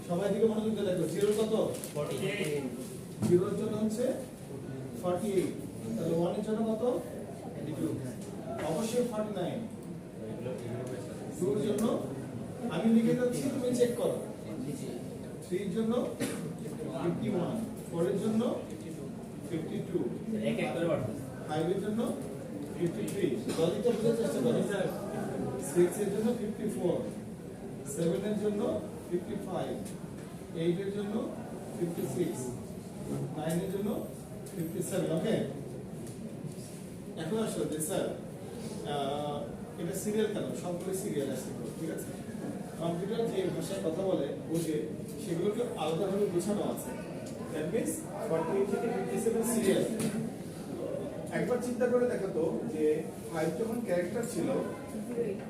সবাই সবাই দিকে মনোযোগ দিয়ে দেখো, 0 কত? 48 0 এর জন্য হচ্ছে 48, তাহলে 1 এর জন্য কত? 22, অবশ্যই 49, 2 এর জন্য আমি লিখে দিচ্ছি, তুমি চেক করো। 3 এর জন্য 51, 4 এর জন্য 52, এক এক করে বাড়ছে 5 এর জন্য 53, লজিকটা বুঝার চেষ্টা করো। 6 এর জন্য 54, 7 এর জন্য 55, 8 এর জন্য 56, 9 এর জন্য 57, ওকে? এখন আসো যে স্যার এটা সিরিয়াল কেন? সবগুলো সিরিয়াল আছে, ঠিক আছে? কম্পিউটার যে ভাষায় কথা বলে বোঝে সেগুলোকে আলাদাভাবে বোঝানো আছে। দ্যাট মিন্স 48 থেকে 57 সিরিয়াল। একবার চিন্তা করে দেখো তো যে 5 যখন ক্যারেক্টার ছিল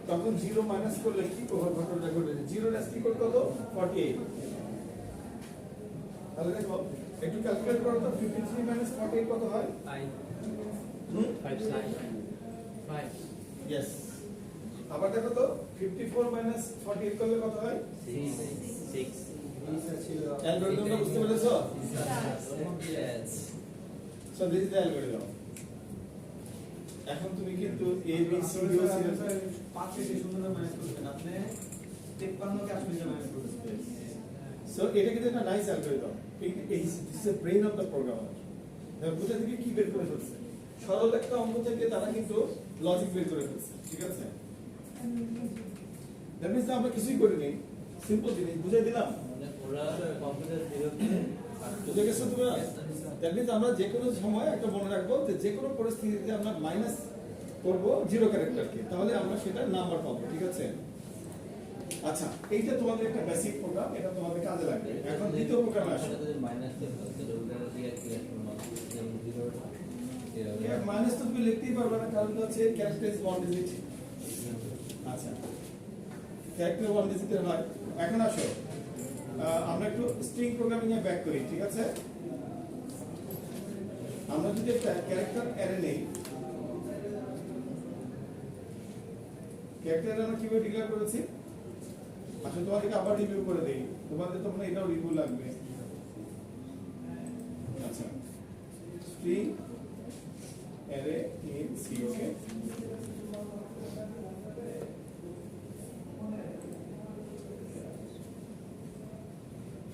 তখন 0 মাইনাস করলে কি ঘটনাটা ঘটেছে? 0 লেস কি করতে হতো? 48। তাহলে দেখো একটু ক্যালকুলেট করো তো, 53 মাইনাস 48 কত হয়? 5 ইয়েস। আবার দেখো তো 54 মাইনাস 48 করলে কত হয়? 6 অ্যালগরিদমটা বুঝতে পেরেছো? yes so this is the algorithm. এখন তুমি কিন্তু A B C D O C 5 থেকে 0 মাইনাস করবেন আপনি 53 কে আপনি মাইনাস করবেন। সো এটা কিন্তু একটা nice algorithm. This is the brain of the programmer. দেখো কোথা থেকে কি বের করে ফেলছে? সরল একটা অঙ্ক থেকে তারা কিন্তু লজিক বের করে ফেলছে, ঠিক আছে? দ্যাট মিন্স আমরা কিছুই করিনি, সিম্পল জিনিস বুঝাই দিলাম। মানে ওরা কম্পিউটার 0 থেকে বুঝে গেছো তোমরা? দ্যাট মিন্স আমরা যে কোনো সময় একটা মনে রাখবো যে কোনো পরিস্থিতিতে আমরা মাইনাস করব 0 ক্যারেক্টারকে, তাহলে আমরা সেটা নাম্বার পাবো, ঠিক আছে? আচ্ছা, এইটা তোমাদের একটা বেসিক প্রোগ্রাম, এটা তোমাদের কাজে লাগবে। এখন দ্বিতীয় প্রোগ্রামে আসো। যদি মাইনাস করতে ওটা দিয়ে কি একটা মাইনাস তো তুমি লিখতেই পারবে না, কারণ হচ্ছে ক্যারেক্টার ইজ 1 ডিজিট। আচ্ছা, ক্যারেক্টার 1 ডিজিটের হয়। এখন আসো আমরা একটু স্ট্রিং প্রোগ্রামিং এ ব্যাক করি, ঠিক আছে? আমরা যদি একটা ক্যারেক্টার অ্যারে নেই, ক্যারেক্টার আমরা কিভাবে ডিক্লেয়ার করেছি? আসলে তোমাদেরকে আবার রিভিউ করে দেই, তোমাদের তো মনে হয় এটাও রিভিউ লাগবে। আচ্ছা, স্ট্রিং অ্যারে ইন সি, ওকে?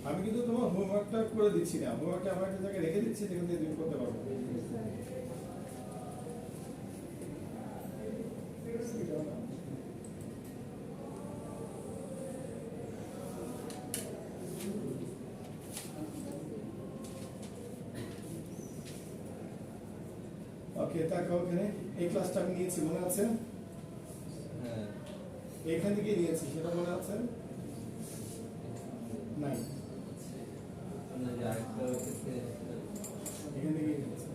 আমি কিন্তু তোমার হোমওয়ার্কটা করে দিচ্ছি না, হোমওয়ার্কটা আমার একটা জায়গায় রেখে দিচ্ছি, যেখান থেকে তুমি করতে পারবে। ওকে, তাকে ওখানে এই ক্লাসটা আমি নিয়েছি, মনে আছে? হ্যাঁ এখান থেকে নিয়েছি, সেটা মনে আছে? নাই, মানে যে আরেকটা ক্ষেত্রে এখান থেকে নিয়েছি।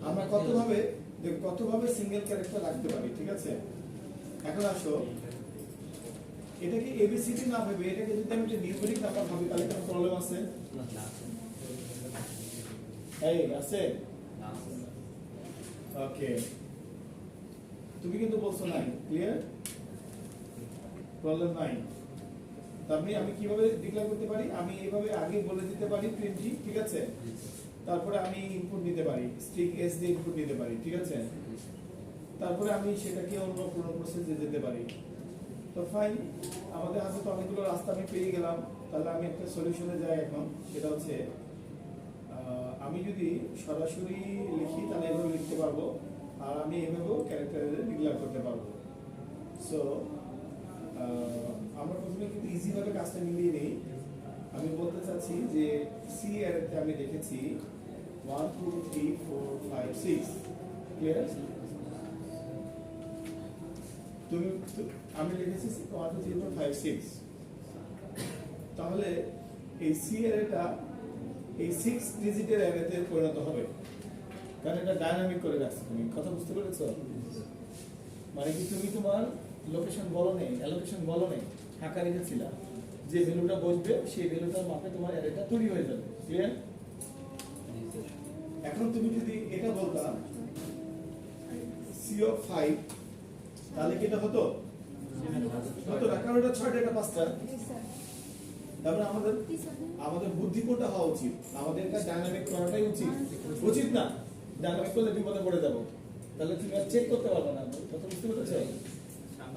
আমরা কতভাবে সিঙ্গেল ক্যারেক্টার রাখতে পারি, ঠিক আছে? এখন আসো, এটাকে এবিসিডি না ভেবে এটাকে যদি আমি একটা নিউমেরিক নাম্বার ভাবি, তাহলে কোনো প্রবলেম আছে? এই আছে? ওকে, তুমি কিন্তু বলছো নাই, ক্লিয়ার? প্রবলেম নাই। তারপরে আমি কিভাবে ডিক্লেয়ার করতে পারি? আমি এইভাবে আগে বলে দিতে পারি প্রিন্ট জি, ঠিক আছে? তারপরে আমি ইনপুট নিতে পারি, স্ট্রিং এস দিয়ে ইনপুট নিতে পারি, ঠিক আছে? তারপরে আমি সেটাকে অন্য কোনো প্রসেসে যেতে পারি। তো ফাইন, আমাদের হাতে তো অনেকগুলো রাস্তা আমি পেয়ে গেলাম। তাহলে আমি একটা সলিউশনে যাই এখন, সেটা হচ্ছে আমি যদি সরাসরি লিখি তাহলে এভাবে লিখতে পারবো, আর আমি এভাবেও ক্যারেক্টারে ডিক্লেয়ার করতে পারবো। সো আমরা প্রথমে কিন্তু ইজি ভাবে কাজটা মিলিয়ে নেই। আমি বলতে চাচ্ছি যে সি অ্যারেতে আমি লিখেছি 1 2 3 4 5 6, ক্লিয়ার? আমি লিখেছি 1 2 3 4 5 6। তাহলে এই সি অ্যারেটা এই 6 ডিজিটের অ্যারেতে পরিণত হবে, কারণ এটা ডাইনামিক করে রাখছো। তুমি কথা বুঝতে পেরেছো? মানে কি তুমি তোমার লোকেশন বলো নেই, অ্যালোকেশন বলো নেই, ফাঁকা রেখেছিলা, যে ভ্যালুটা বসবে সেই ভ্যালুটার মাপে তোমার অ্যারেটা তৈরি হয়ে যাবে, ক্লিয়ার? এখন তুমি যদি এটা বলতাম সি অফ 5, তাহলে কি এটা হতো? কত না কারণ এটা 6টা এটা 5টা Yes, sir. তারপরে আমাদের This one. আমাদের বুদ্ধি কোনটা হওয়া উচিত আমাদের এটা ডাইনামিক করাটাই উচিত উচিত না ডাইনামিক করলে বিপদে পড়ে যাব তাহলে তুমি আর চেক করতে পারবে না কথা বুঝতে পেরেছো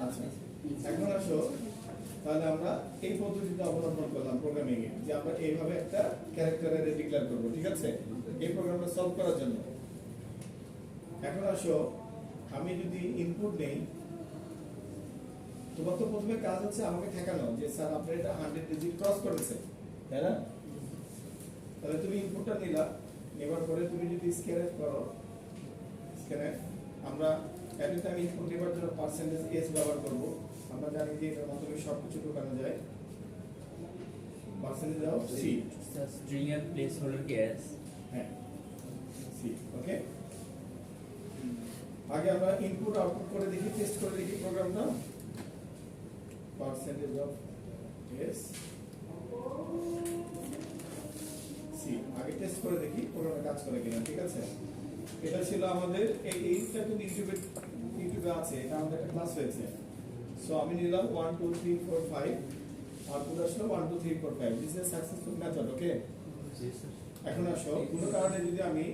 আচ্ছা এখন আসো তাহলে আমরা এই পদ্ধতিটা অবলম্বন করলাম প্রোগ্রামিং এ যে আমরা এইভাবে একটা ক্যারেক্টার অ্যারে ডিক্লেয়ার করব ঠিক আছে এই প্রোগ্রামটা সলভ করার জন্য এখন আসো আমি যদি ইনপুট নেই তোমার তো প্রথমে কাজ হচ্ছে আমাকে ঠেকানো যে স্যার আপনার এটা 100 ডিজিট ক্রস করেছে তাই না তাহলে তুমি ইনপুটটা নিলা নেবার পরে তুমি যদি স্ক্যান করো স্ক্যান আমরা এভরি টাইম ইনপুট নেবার জন্য পার্সেন্টেজ এস ব্যবহার করব আমরা জানি যে এটার মাধ্যমে সবকিছু ঢোকানো যায় percentage of C string and placeholder के s হ্যাঁ সি ওকে আগে আমরা ইনপুট আউটপুট করে দেখি টেস্ট করে দেখি প্রোগ্রামটা পার্সেন্টেজ অফ এস সি আগে টেস্ট করে দেখি প্রোগ্রামটা কাজ করে কিনা ঠিক আছে এটা ছিল আমাদের এইটা কিন্তু ইউটিউবে আছে এটা আমাদের একটা ক্লাস হয়েছে সো আমি নিলাম 1 2 3 4 5 আউটপুট আসলো 1 2 3 4 5 this is successful method okay जी सर এখন আসো কোনো কারণে যদি আমি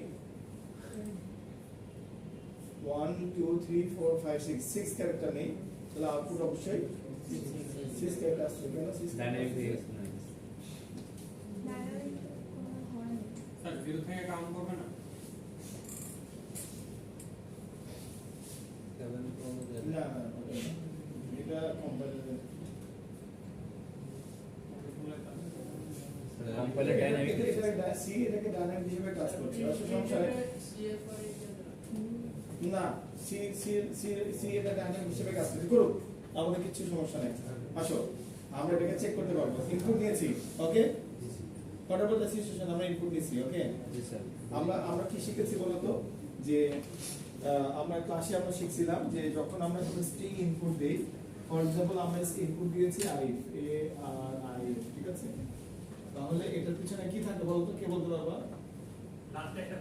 1 2 3 4 5 6 6 ক্যারেক্টার নেই তাহলে আউটপুট অবশ্যই 6 ক্যারেক্টার আসবে কেন 6 डायनामिक वेरिएबल्स Dynamic কোনো হয় না। স্যার 0 থেকে কাউন্ট করবে না 7 অনুযায়ী না না এটা কম্পাইলার कंपाइलर डायनामिक এটা সি এটাকে ডাইনামিক হিসেবে কাজ করছে আসলে সমস্যা নেই না সি সি সি সি এটা ডাইনামিক হিসেবে কাজ করছে করুক আমাদের কিছু সমস্যা নেই আসো আমরা এটাকে চেক করতে পারবো ইনপুট নিয়েছি ওকে হোয়াট দ্য সিচুয়েশন আমরা ইনপুট নিয়েছি ওকে जी सर আমরা কি শিখেছি বলতো যে আমরা ক্লাসে আমরা শিখছিলাম যে যখন আমরা কোনো স্ট্রিং ইনপুট দেই ফর एग्जांपल আমরা ইনপুট দিয়েছি আই এ আর আই ঠিক আছে তাহলে এটার পিছনে কি থাকে বলতো কে বলতে পারবা লাস্টে একটা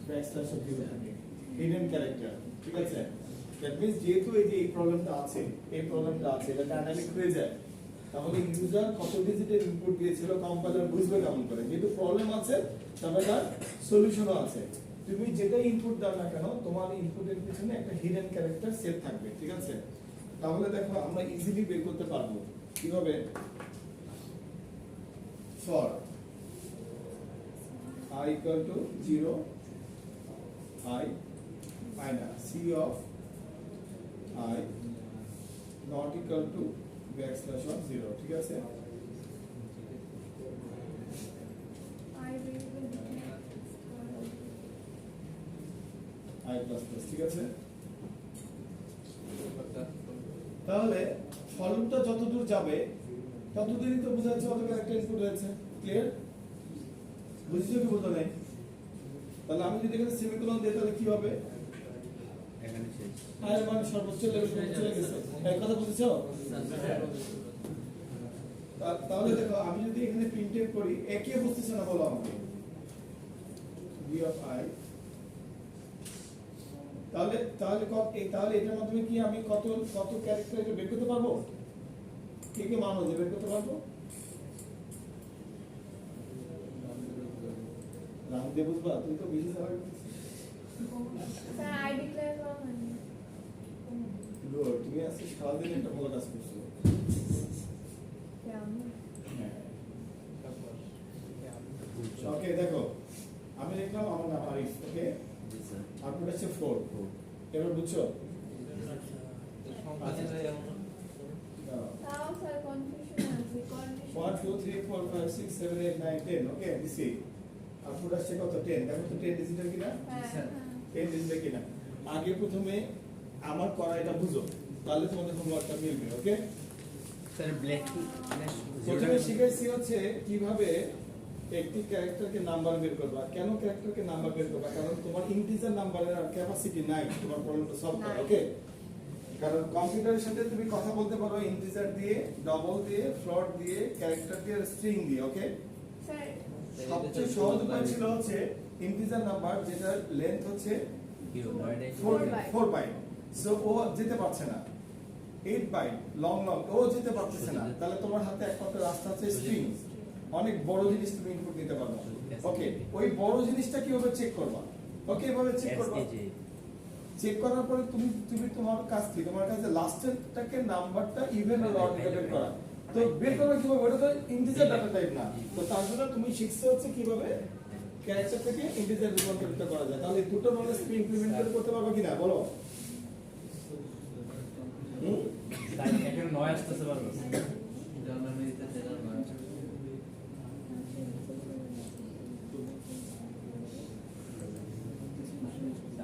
ব্যাকস্ল্যাশ অফ জিরো থাকে হিডেন ক্যারেক্টার ঠিক আছে দ্যাট মিন্স যেহেতু এই যে এই প্রবলেমটা আছে এটা ডাইনামিক হয়ে যায় তাহলে ইউজার কত ডিজিটের ইনপুট দিয়েছিল কম্পাইলার বুঝবে কেমন করে যেহেতু প্রবলেম আছে তবে তার সলিউশনও আছে তুমি যেটা ইনপুট দাও না কেন তোমার ইনপুটের পিছনে একটা হিডেন ক্যারেক্টার সেট থাকবে ঠিক আছে তাহলে দেখো আমরা ইজিলি বের করতে পারবো কিভাবে for I equal to 0 I minus C of I not equal to backslash of 0 ঠিক আছে I variable I plus plus ঠিক আছে তাহলে ফলটা যতদূর যাবে ততদূরই তো বোঝা যাচ্ছে কত ক্যারেক্টার ইনপুট হয়েছে ক্লিয়ার বুঝছো কি বলতে নেই তাহলে আমি যদি এখানে সেমিকোলন দিই তাহলে কি হবে এখানে শেষ আর মানে সর্বোচ্চ লেভেল চলে গেছে এই কথা বুঝছো তাহলে দেখো আমি যদি এখানে প্রিন্টএফ করি একই বুঝতেছ না বলো আমাকে v of i তাহলে তাহলে তাহলে এটার মাধ্যমে কি আমি কত কত ক্যারেক্টার এটা বের করতে পারবো কে কে মান হয়ে বের করতে পারবো রাম দে বুঝবা তুই তো বেশি সারা স্যার আই ডিক্লেয়ার করা হয়নি গুড তুমি আজকে সারাদিন একটা ভালো কাজ করছো কেমন ওকে দেখো আমি লিখলাম আমার নাম আরিফ ওকে जी सर আউটপুট হচ্ছে 4 এবার বুঝছো তাও স্যার কনফিউশন আছে 1 2 3 4 5 6 7 8 9 10 ওকে দিস ইজ আউটপুট আসছে কত 10 দেখো তো 10 ডিজিটের কিনা হ্যাঁ 10 ডিজিটের কিনা আগে প্রথমে আমার করা এটা বুঝো তাহলে তোমাদের হোমওয়ার্কটা মিলবে ওকে सर ब्लैक প্রথমে শিখেছি হচ্ছে কিভাবে একটি ক্যারেক্টারকে নাম্বার বের করবা কেন ক্যারেক্টারকে নাম্বার বের করবা কারণ তোমার ইন্টিজার নাম্বারের আর ক্যাপাসিটি নাই তোমার প্রবলেমটা সলভ করা নাই। ওকে কারণ কম্পিউটারের সাথে তুমি কথা বলতে পারো ইন্টিজার দিয়ে ডবল দিয়ে ফ্লোট দিয়ে ক্যারেক্টার দিয়ে স্ট্রিং দিয়ে ওকে স্যার সবচেয়ে সহজ উপায় ছিল হচ্ছে ইন্টিজার নাম্বার যেটার লেন্থ হচ্ছে 4 বাইট সো ও যেতে পারছে না 8 বাইট লং ও যেতে পারতেছে না, তাহলে তোমার হাতে একমাত্র রাস্তা আছে স্ট্রিং। অনেক বড় জিনিস তুমি ইনপুট নিতে পারবে। ওকে, ওই বড় জিনিসটা কিভাবে চেক করবা? ওকে, এভাবে চেক করবা। চেক করার পরে তুমি তোমার কাছ থেকে তোমার কাছে লাস্টেরটাকে নাম্বারটা ইভেন আর অড বের করা। তো বের করা কিভাবে? ওটা তো ইন্টিজার ডাটা টাইপ না, তো তার জন্য তুমি শিখছো হচ্ছে কিভাবে ক্যারেক্টার থেকে ইন্টিজার রূপান্তরিত করা যায়। তাহলে দুটো নলেজ তুমি ইমপ্লিমেন্ট করতে পারবে কিনা বলো? তাই এখন নয় আসতেছে পারবো জার্মানিতে যেটা নয়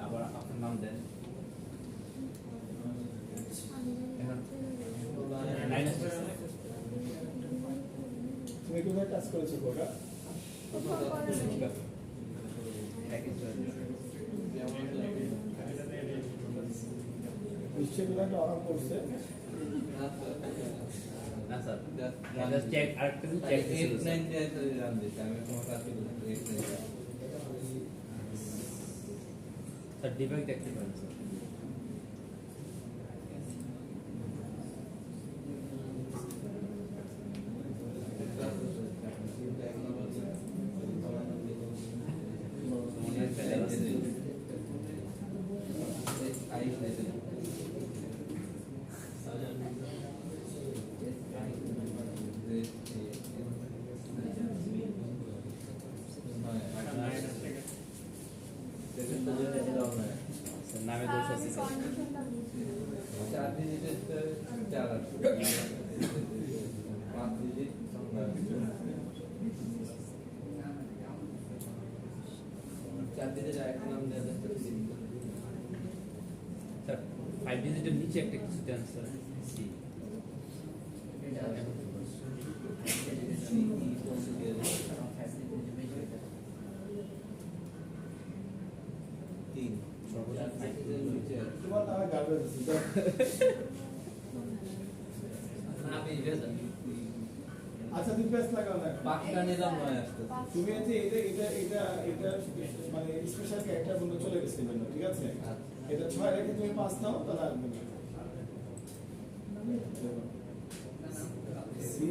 আবার আপনার নাম দেন লাইন আসতেছে তুমি কোথায় কাজ করেছো কোটা? নিশ্চয়ই কোথায় আরাম করছে। না স্যার আমাদের চেক আরেকটা চেক দিছিল স্যার। 8-9 দিয়ে রান দিতে আমি তোমার কাছে বলছি 8-9 স্যার ডিবাগ দেখতে পারেন স্যার। নামে দোষ আছে স্যার। चार डिजिट चार 5 डिजिट चार डिजिट एक नाम दे देते স্যার 5 ডিজিটের নিচে একটা কিছু দেন স্যার সি তোমার নামে গার্বেজ আছে। আচ্ছা, তুমি পেস্ট লাগাও না। পাঁচটা নিলাম নয় আসতে তুমি আছে এটা মানে স্পেশাল ক্যারেক্টার বন্ধ চলে গেছে জন্য, ঠিক আছে? এটা 6 রেখে তুমি 5 নাও, তাহলে আসবে না। সি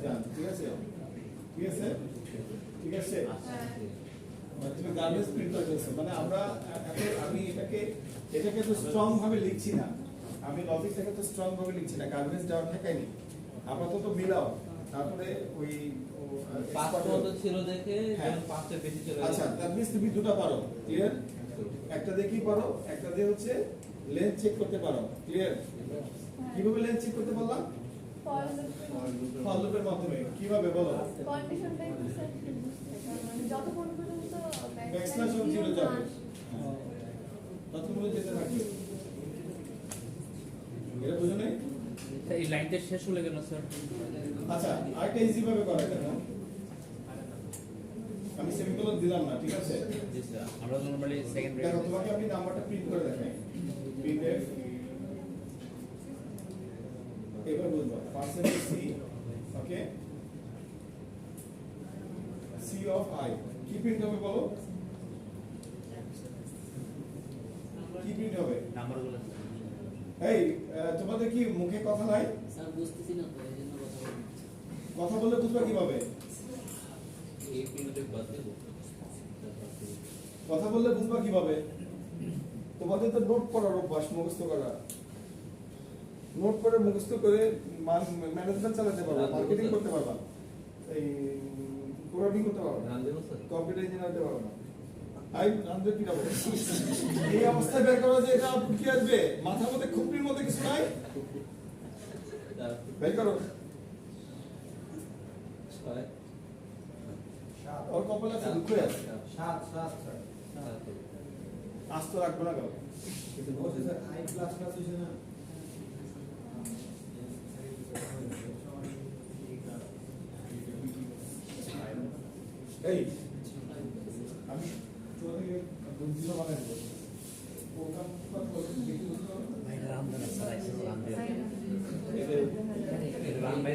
জান, ঠিক আছে? ঠিক আছে? ঠিক আছে? মানে তুমি গার্বেজ প্রিন্ট করতেছো, মানে আমি এটাকে তো স্ট্রং ভাবে লিখছি না, আমি লজিকটাকে তো স্ট্রং ভাবে লিখছি না, গার্বেজ দেওয়ার ঠেকাইনি। আপাতত মিলাও, তারপরে ওই পাঁচ মতো ছিল দেখে হ্যাঁ। যখন পাঁচটা বেশি চলে আচ্ছা, দ্যাট মিন্স তুমি দুটো পারো, ক্লিয়ার? একটা দিয়ে কি পারো? একটা দিয়ে হচ্ছে লেন্থ চেক করতে পারো, ক্লিয়ার? কিভাবে লেন্থ চেক করতে পারলাম? ফর লুপের মাধ্যমে। কিভাবে বলো? কন্ডিশনটা একটু সেট মানে যতক্ষণ পর্যন্ত ব্যাকস্ল্যাশ অফ 0 যাবে, ততক্ষণ যেতে থাকবে। এটা বুঝো নাই? এই লাইনটা শেষ হলে কেন স্যার? আচ্ছা, আরেকটা ইজি ভাবে করা যায় না? আমি সেমিকোলন দিলাম না, ঠিক আছে? জি স্যার আমরা নরমালি সেকেন্ড দেখো, তোমাকে আমি নাম্বারটা প্রিন্ট করে দেখাই। প্রিন্টএফ এবার বুঝবা percentage C, okay, C of I কি প্রিন্ট হবে বলো? কি প্রিন্ট হবে? নাম্বারগুলো এই তোমাদের কি মুখে কথা নাই? স্যার বুঝতেছি না তো এইজন্য কথা বললে বুঝবা কিভাবে? এই পিনটা বাদ দেব কথা বললে বুঝবা কিভাবে? তোমাদের তো নোট করার অভ্যাস, মুখস্থ করা। নোট করে মুখস্থ করে ম্যানেজমেন্ট চালাতে পারবা, মার্কেটিং করতে পারবা, এই প্রোগ্রামিং করতে পারবা, রান দেব স্যার কম্পিউটার ইঞ্জিনিয়ার হতে পারবা। আই রানবে কি হবে? এই অবস্থায় বের করা যে এটা আউটপুট কি আসবে? মাথার মধ্যে খুপড়ির মধ্যে কিছু নাই, বের করো। 6 ওর কপালে আছে দুঃখ আছে, 7 স্যার আস্ত রাখবো না কাউ। কিন্তু বসে স্যার আই ক্লাস হইছে না এই আমি তোমাদেরকে বুদ্ধি বানাই দেবো। প্রোগ্রাম করতে দেখি বুঝতে ভাই রামদান স্যার আইসে রামদান পারো? রাম ভাই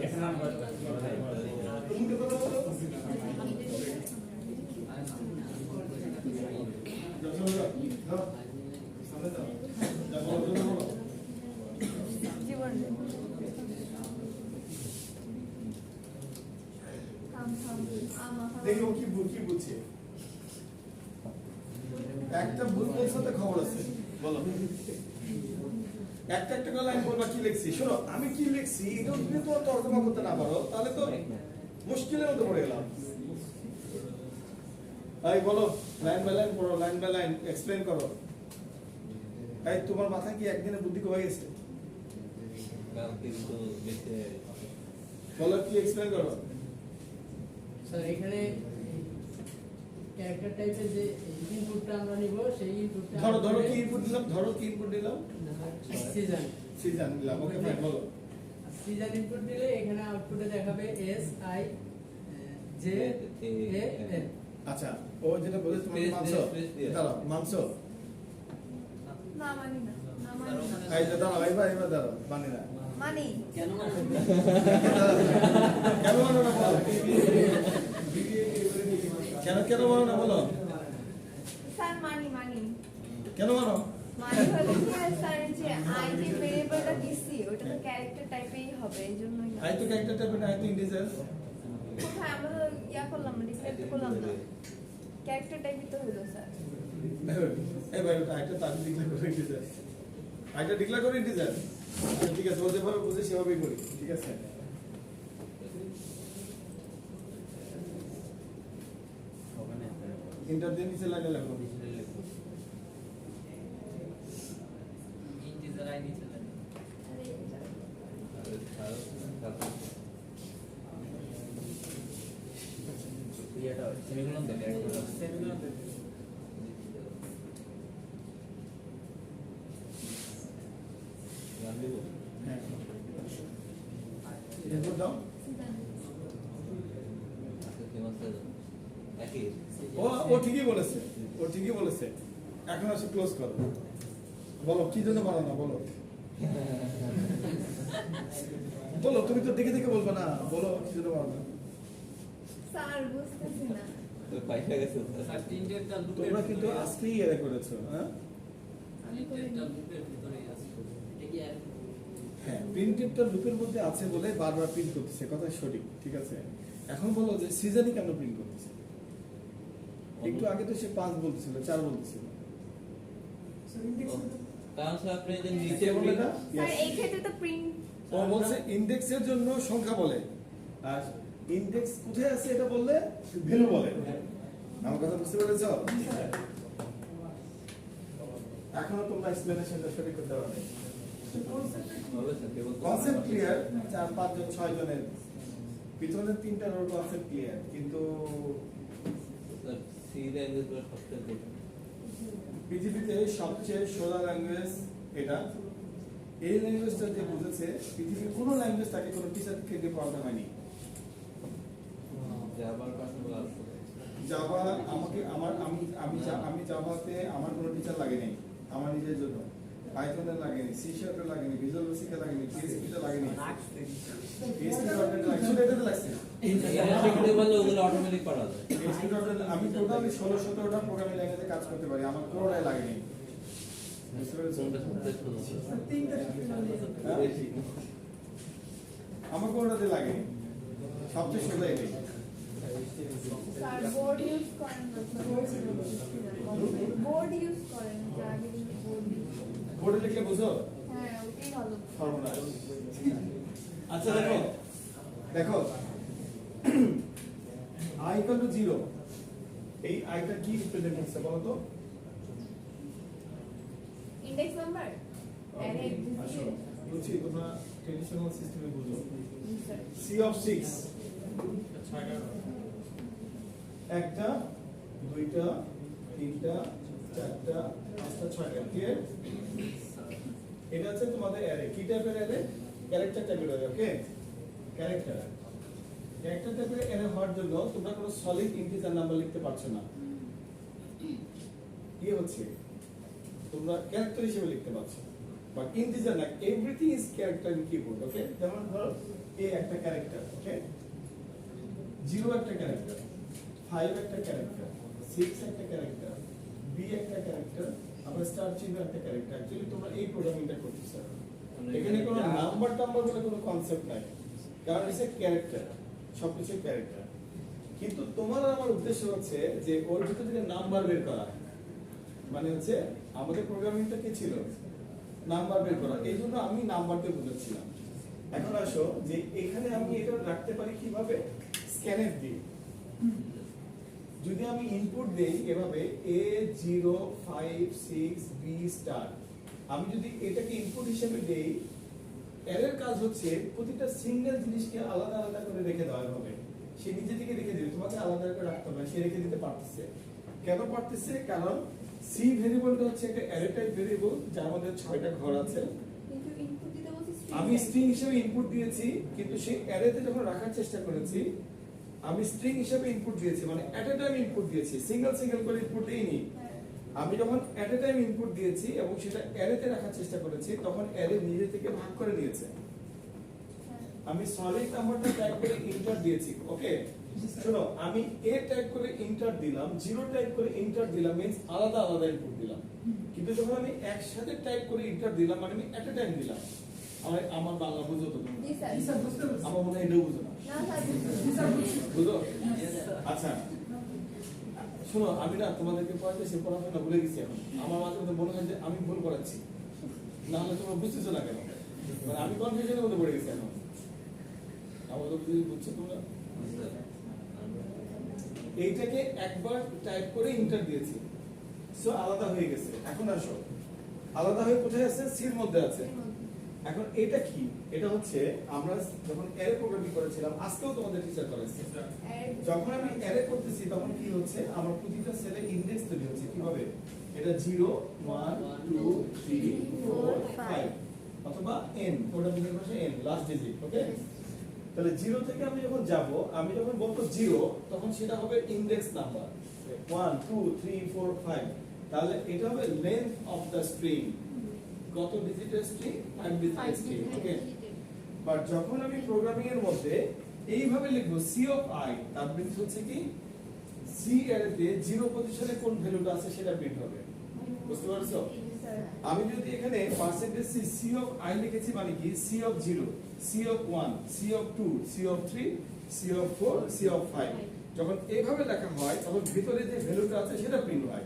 এখন নাম্বার তুমি কি কথা বলো? যাও সামনে যাও, যা বলো বলো। কি কি বুঝছে? একটা ভুল বলছো তো খবর আছে, বলো। একটা একটা করে লাইন বলবা কি লিখছি। শোনো, আমি কি লিখছি এটা যদি তো তর্জমা করতে না পারো তাহলে তো মুশকিলের মধ্যে পড়ে গেলাম। এই বলো, লাইন বাই লাইন পড়ো, লাইন বাই লাইন এক্সপ্লেইন করো। এই তোমার মাথা কি একদিনে বুদ্ধি হয়ে গেছে? কালকে তো দেখতে বলো, কি এক্সপ্লেইন করো। স্যার এখানে ক্যারেক্টার টাইপের যে ইনপুটটা আমরা নিব সেই ইনপুটটা ধরো ধরো কি ইনপুট দিলাম, ধরো কি ইনপুট দিলাম, সিজন সিজন দিলাম। ওকে ফাইন, বলো। সিজন ইনপুট দিলে এখানে আউটপুটে দেখাবে S I J A N. আচ্ছা, ও যেটা বলে তুমি Space মানছো, দিয়ে, space দিয়ে। দাঁড়াও, মানছো? না মানি না, না মানি না। এই যে দাঁড়াও, এবার দাঁড়াও, মানি না। মানি। কেন কেন মানো না বলো? কেন কেন মানো না বলো? স্যার মানি মানি। কেন মানো? মানি হলো কি স্যার, যে আই যে ভেরিয়েবলটা দিছি ওটা তো ক্যারেক্টার টাইপেই হবে, এইজন্যই না। আই তো ক্যারেক্টার টাইপের না, আই তো ইন্টিজার। কোথায় আমরা তো ইয়া করলাম না, ডিক্লেয়ার তো করলাম না। ক্যারেক্টার টাইপই তো হলো স্যার। এই ভাই, ওটা আইটা তার ডিক্লেয়ার করে ইন্টিজার। আইটা ডিক্লেয়ার করে ইন্টিজার। ঠিক আছে, ও যেভাবে বুঝে সেভাবেই করি। ঠিক আছে। ইন্টার দিয়ে নিচে লাইনে লাগলো। ইন্টিজার আই নিচে লাগে। ইয়েটা সেমিকোলন দিলে সেমিকোলন দেবে। হ্যাঁ, ইনপুট দাও। ও ঠিকই বলেছে, ও ঠিকই বলেছে। এখন আসে ক্লোজ করো। বলো কি জন্য বানানো না, বলো। বলো, তুমি তো দেখে দেখে বলবে না, বলো কি জন্য বানানো। স্যার বুঝতেছি না। স্যার তিনটেটা লুপের তোমরা কিন্তু আজকেই এর করেছো, হ্যাঁ? আমি করি তিনটেটা লুপের ভিতরেই আছে। এটা কি আর হ্যাঁ, প্রিন্টিভটা লুপের মধ্যে আছে বলে বারবার প্রিন্ট করতেছে, কথা সঠিক। ঠিক আছে, এখন বলো যে সিজনই কেন প্রিন্ট করতেছে? একটু আগে তো সে 5 বলতেছিল, 4 বলতেছিল। কারণ স্যার আপনি যে নিচে কে বলে না? Sir Yes. এই ক্ষেত্রে তো প্রিন্ট ও বলছে ইনডেক্সের জন্য সংখ্যা বলে, আর ইনডেক্স কোথায় আছে এটা বললে ভ্যালু বলে। আমার কথা বুঝতে পেরেছো? এখনো তোমরা এক্সপ্লেনেশনটা সঠিক করতে পারবে। কনসেপ্ট ক্লিয়ার, 4 5 জন 6 জনের পিছনের 3টা রোড কনসেপ্ট ক্লিয়ার, কিন্তু সি ল্যাঙ্গুয়েজ বা সবচেয়ে কঠিন। পৃথিবীতে সবচেয়ে সোজা ল্যাঙ্গুয়েজ এটা। এই ল্যাঙ্গুয়েজটা যে বুঝেছে, পৃথিবীর কোনো ল্যাঙ্গুয়েজ তাকে কোনো টিচার থেকে পড়াতে হয়নি। জাভার পাশাপাশি আছে। জাভা আমাকে আমি জাভাতে আমার কোনো টিচার লাগেনি, আমার নিজের জন্য। পাইথনে লাগেনি, সি শার্পে লাগেনি, ভিজুয়াল বেসিকে লাগেনি, পিএইচপিতে লাগেনি, পিএইচপি.NET লাগছে, শুধু এটাতে লাগছে। এটা শিখতে পারলে ওগুলো অটোমেটিক করা যায়। PHP.NET আমি টোটালি 16-17টা প্রোগ্রামিং ল্যাঙ্গুয়েজে কাজ করতে পারি, আমার কোনোটাই লাগেনি। বুঝতে পেরেছো? কোনটা সবচেয়ে সহজ? হ্যাঁ? আমার কোনোটাতে লাগেনি, সবচেয়ে সোজা এটাই। স্যার বোর্ড ইউজ করেন না, বোর্ড ইউজ করেন, আগে বোর্ড। বোর্ডে লিখলে বুঝো? হ্যাঁ ওটাই ভালো। ফর্মুলা। আচ্ছা দেখো, দেখো i equal to 0, এই আইটা কি রিপ্রেজেন্ট করছে বলো তো? ইন্ডেক্স নাম্বার অ্যারে আসো, বলছি তোমরা ট্রেডিশনাল সিস্টেমে বুঝো। স্যার C of 6, 1টা 2টা 3টা 4টা 5টা 6টা, ক্লিয়ার? এটা হচ্ছে তোমাদের অ্যারে। কি টাইপের অ্যারে? ক্যারেক্টার টাইপের অ্যারে। ওকে, ক্যারেক্টার টাইপের অ্যারে হওয়ার জন্য তোমরা কোনো সলিড ইন্টিজার নাম্বার লিখতে পারছো না। কি হচ্ছে, তোমরা ক্যারেক্টার হিসেবে লিখতে পারছো, বাট ইন্টিজার না। Everything is character in keyboard. Okay, যেমন ধরো a একটা ক্যারেক্টার, ওকে, 0 একটা ক্যারেক্টার, 5 একটা ক্যারেক্টার, 6 একটা ক্যারেক্টার, b একটা ক্যারেক্টার, আবার স্টার চিহ্ন একটা ক্যারেক্টার। অ্যাকচুয়ালি তোমরা এই প্রোগ্রামিংটা করতেছো, এখানে কোনো নাম্বার বলে কোনো কনসেপ্ট নাই, কারণ এটা ক্যারেক্টার, সবকিছু ক্যারেক্টার। কিন্তু তোমার আর আমার উদ্দেশ্য হচ্ছে যে ওর ভিতর থেকে নাম্বার বের করা, মানে হচ্ছে আমাদের প্রোগ্রামিংটা কি ছিল, নাম্বার বের করা, এই জন্য আমি নাম্বার দিয়ে বুঝাচ্ছিলাম। এখন আসো যে এখানে আমি এটা রাখতে পারি কিভাবে, স্ক্যানএফ দিয়ে। যদি আমি ইনপুট দেই এভাবে A056B স্টার, আমি যদি এটাকে ইনপুট হিসেবে দেই, এর কাজ হচ্ছে প্রতিটা সিঙ্গেল জিনিসকে আলাদা আলাদা করে রেখে দেওয়া হবে। সে নিজে থেকে রেখে দিবে, তোমাকে আলাদা করে রাখতে হবে, সে রেখে দিতে পারতেছে। কেন পারতেছে? কারণ সি ভেরিয়েবলটা হচ্ছে একটা অ্যারে টাইপ ভেরিয়েবল যার মধ্যে 6টা ঘর আছে। কিন্তু ইনপুট দিতে বলছি string আমি type। স্ট্রিং হিসেবে ইনপুট দিয়েছি, কিন্তু সেই অ্যারেতে যখন রাখার চেষ্টা করেছি আমি স্ট্রিং হিসেবে ইনপুট দিয়েছি, মানে এট এ টাইম ইনপুট দিয়েছি, সিঙ্গেল সিঙ্গেল করে ইনপুট দেইনি। হ্যাঁ। আমি যখন এট এ টাইম ইনপুট দিয়েছি এবং সেটা অ্যারেতে রাখার চেষ্টা করেছি, তখন অ্যারে নিজে থেকে ভাগ করে নিয়েছে। হ্যাঁ। আমি সলিড নাম্বারটা টাইপ করে ইন্টার দিয়েছি, ওকে? শোনো, আমি এ টাইপ করে ইন্টার দিলাম, 0 টাইপ করে ইন্টার দিলাম, মিন্স আলাদা আলাদা ইনপুট দিলাম। কিন্তু যখন আমি একসাথে টাইপ করে ইন্টার দিলাম, মানে আমি এট এ টাইম দিলাম। আমার বাংলা বুঝো তো তোমরা? জি স্যার। জি স্যার, বুঝতে পারছি। আমার মনে হয় এটাও বুঝো না, না স্যার বুঝতে জি স্যার, বুঝছি। বুঝো? আচ্ছা শোনো, আমি না তোমাদেরকে পড়াতে সে পড়াশোনা ভুলে গেছি এখন। আমার মাঝে মধ্যে মনে হয় যে আমি ভুল করাচ্ছি, না হলে তোমরা বুঝতেছো না কেন? মানে আমি কনফিউশনের মধ্যে পড়ে গেছি এখন। আমার তো বুঝছো তোমরা? এইটাকে একবার টাইপ করে ইন্টার দিয়েছি, সো আলাদা হয়ে গেছে। এখন আসো, আলাদা হয়ে কোথায় আছে? সির মধ্যে আছে। এখন এটা কি? এটা হচ্ছে আমরা যখন অ্যারে প্রোগ্রামিং করেছিলাম, আজকেও তোমাদের টিচার করেছে, যখন আমি অ্যারে করতেছি তখন কি হচ্ছে, আমার প্রতিটা সেলে ইনডেক্স তৈরি হচ্ছে। কিভাবে? এটা 0 1 2 3 4 5 অথবা n, প্রোগ্রামিং ভাষায় n লাস্ট ডিজিট, ওকে? তাহলে 0 থেকে আমি যখন যাব, আমি যখন বলবো 0, তখন সেটা হবে ইনডেক্স নাম্বার 1 2 3 4 5। তাহলে এটা হবে লেন্থ অফ দ্য স্ট্রিং। কত ডিজিটের স্ট্রিং? 5 ডিজিটের স্ট্রিং, ওকে? বাট যখন আমি প্রোগ্রামিং এর মধ্যে এইভাবে লিখবো c অফ i, তার মিন্স হচ্ছে কি c অ্যারেতে 0 পজিশনে কোন ভ্যালুটা আছে সেটা প্রিন্ট হবে। বুঝতে পারছো? আমি যদি এখানে পার্সেন্টেজ c অফ i লিখেছি, মানে কি c of 0, c of 1, c of 2, c of 3, c of 4, c of 5, যখন এইভাবে লেখা হয় তখন ভিতরে যে ভ্যালুটা আছে সেটা প্রিন্ট হয়।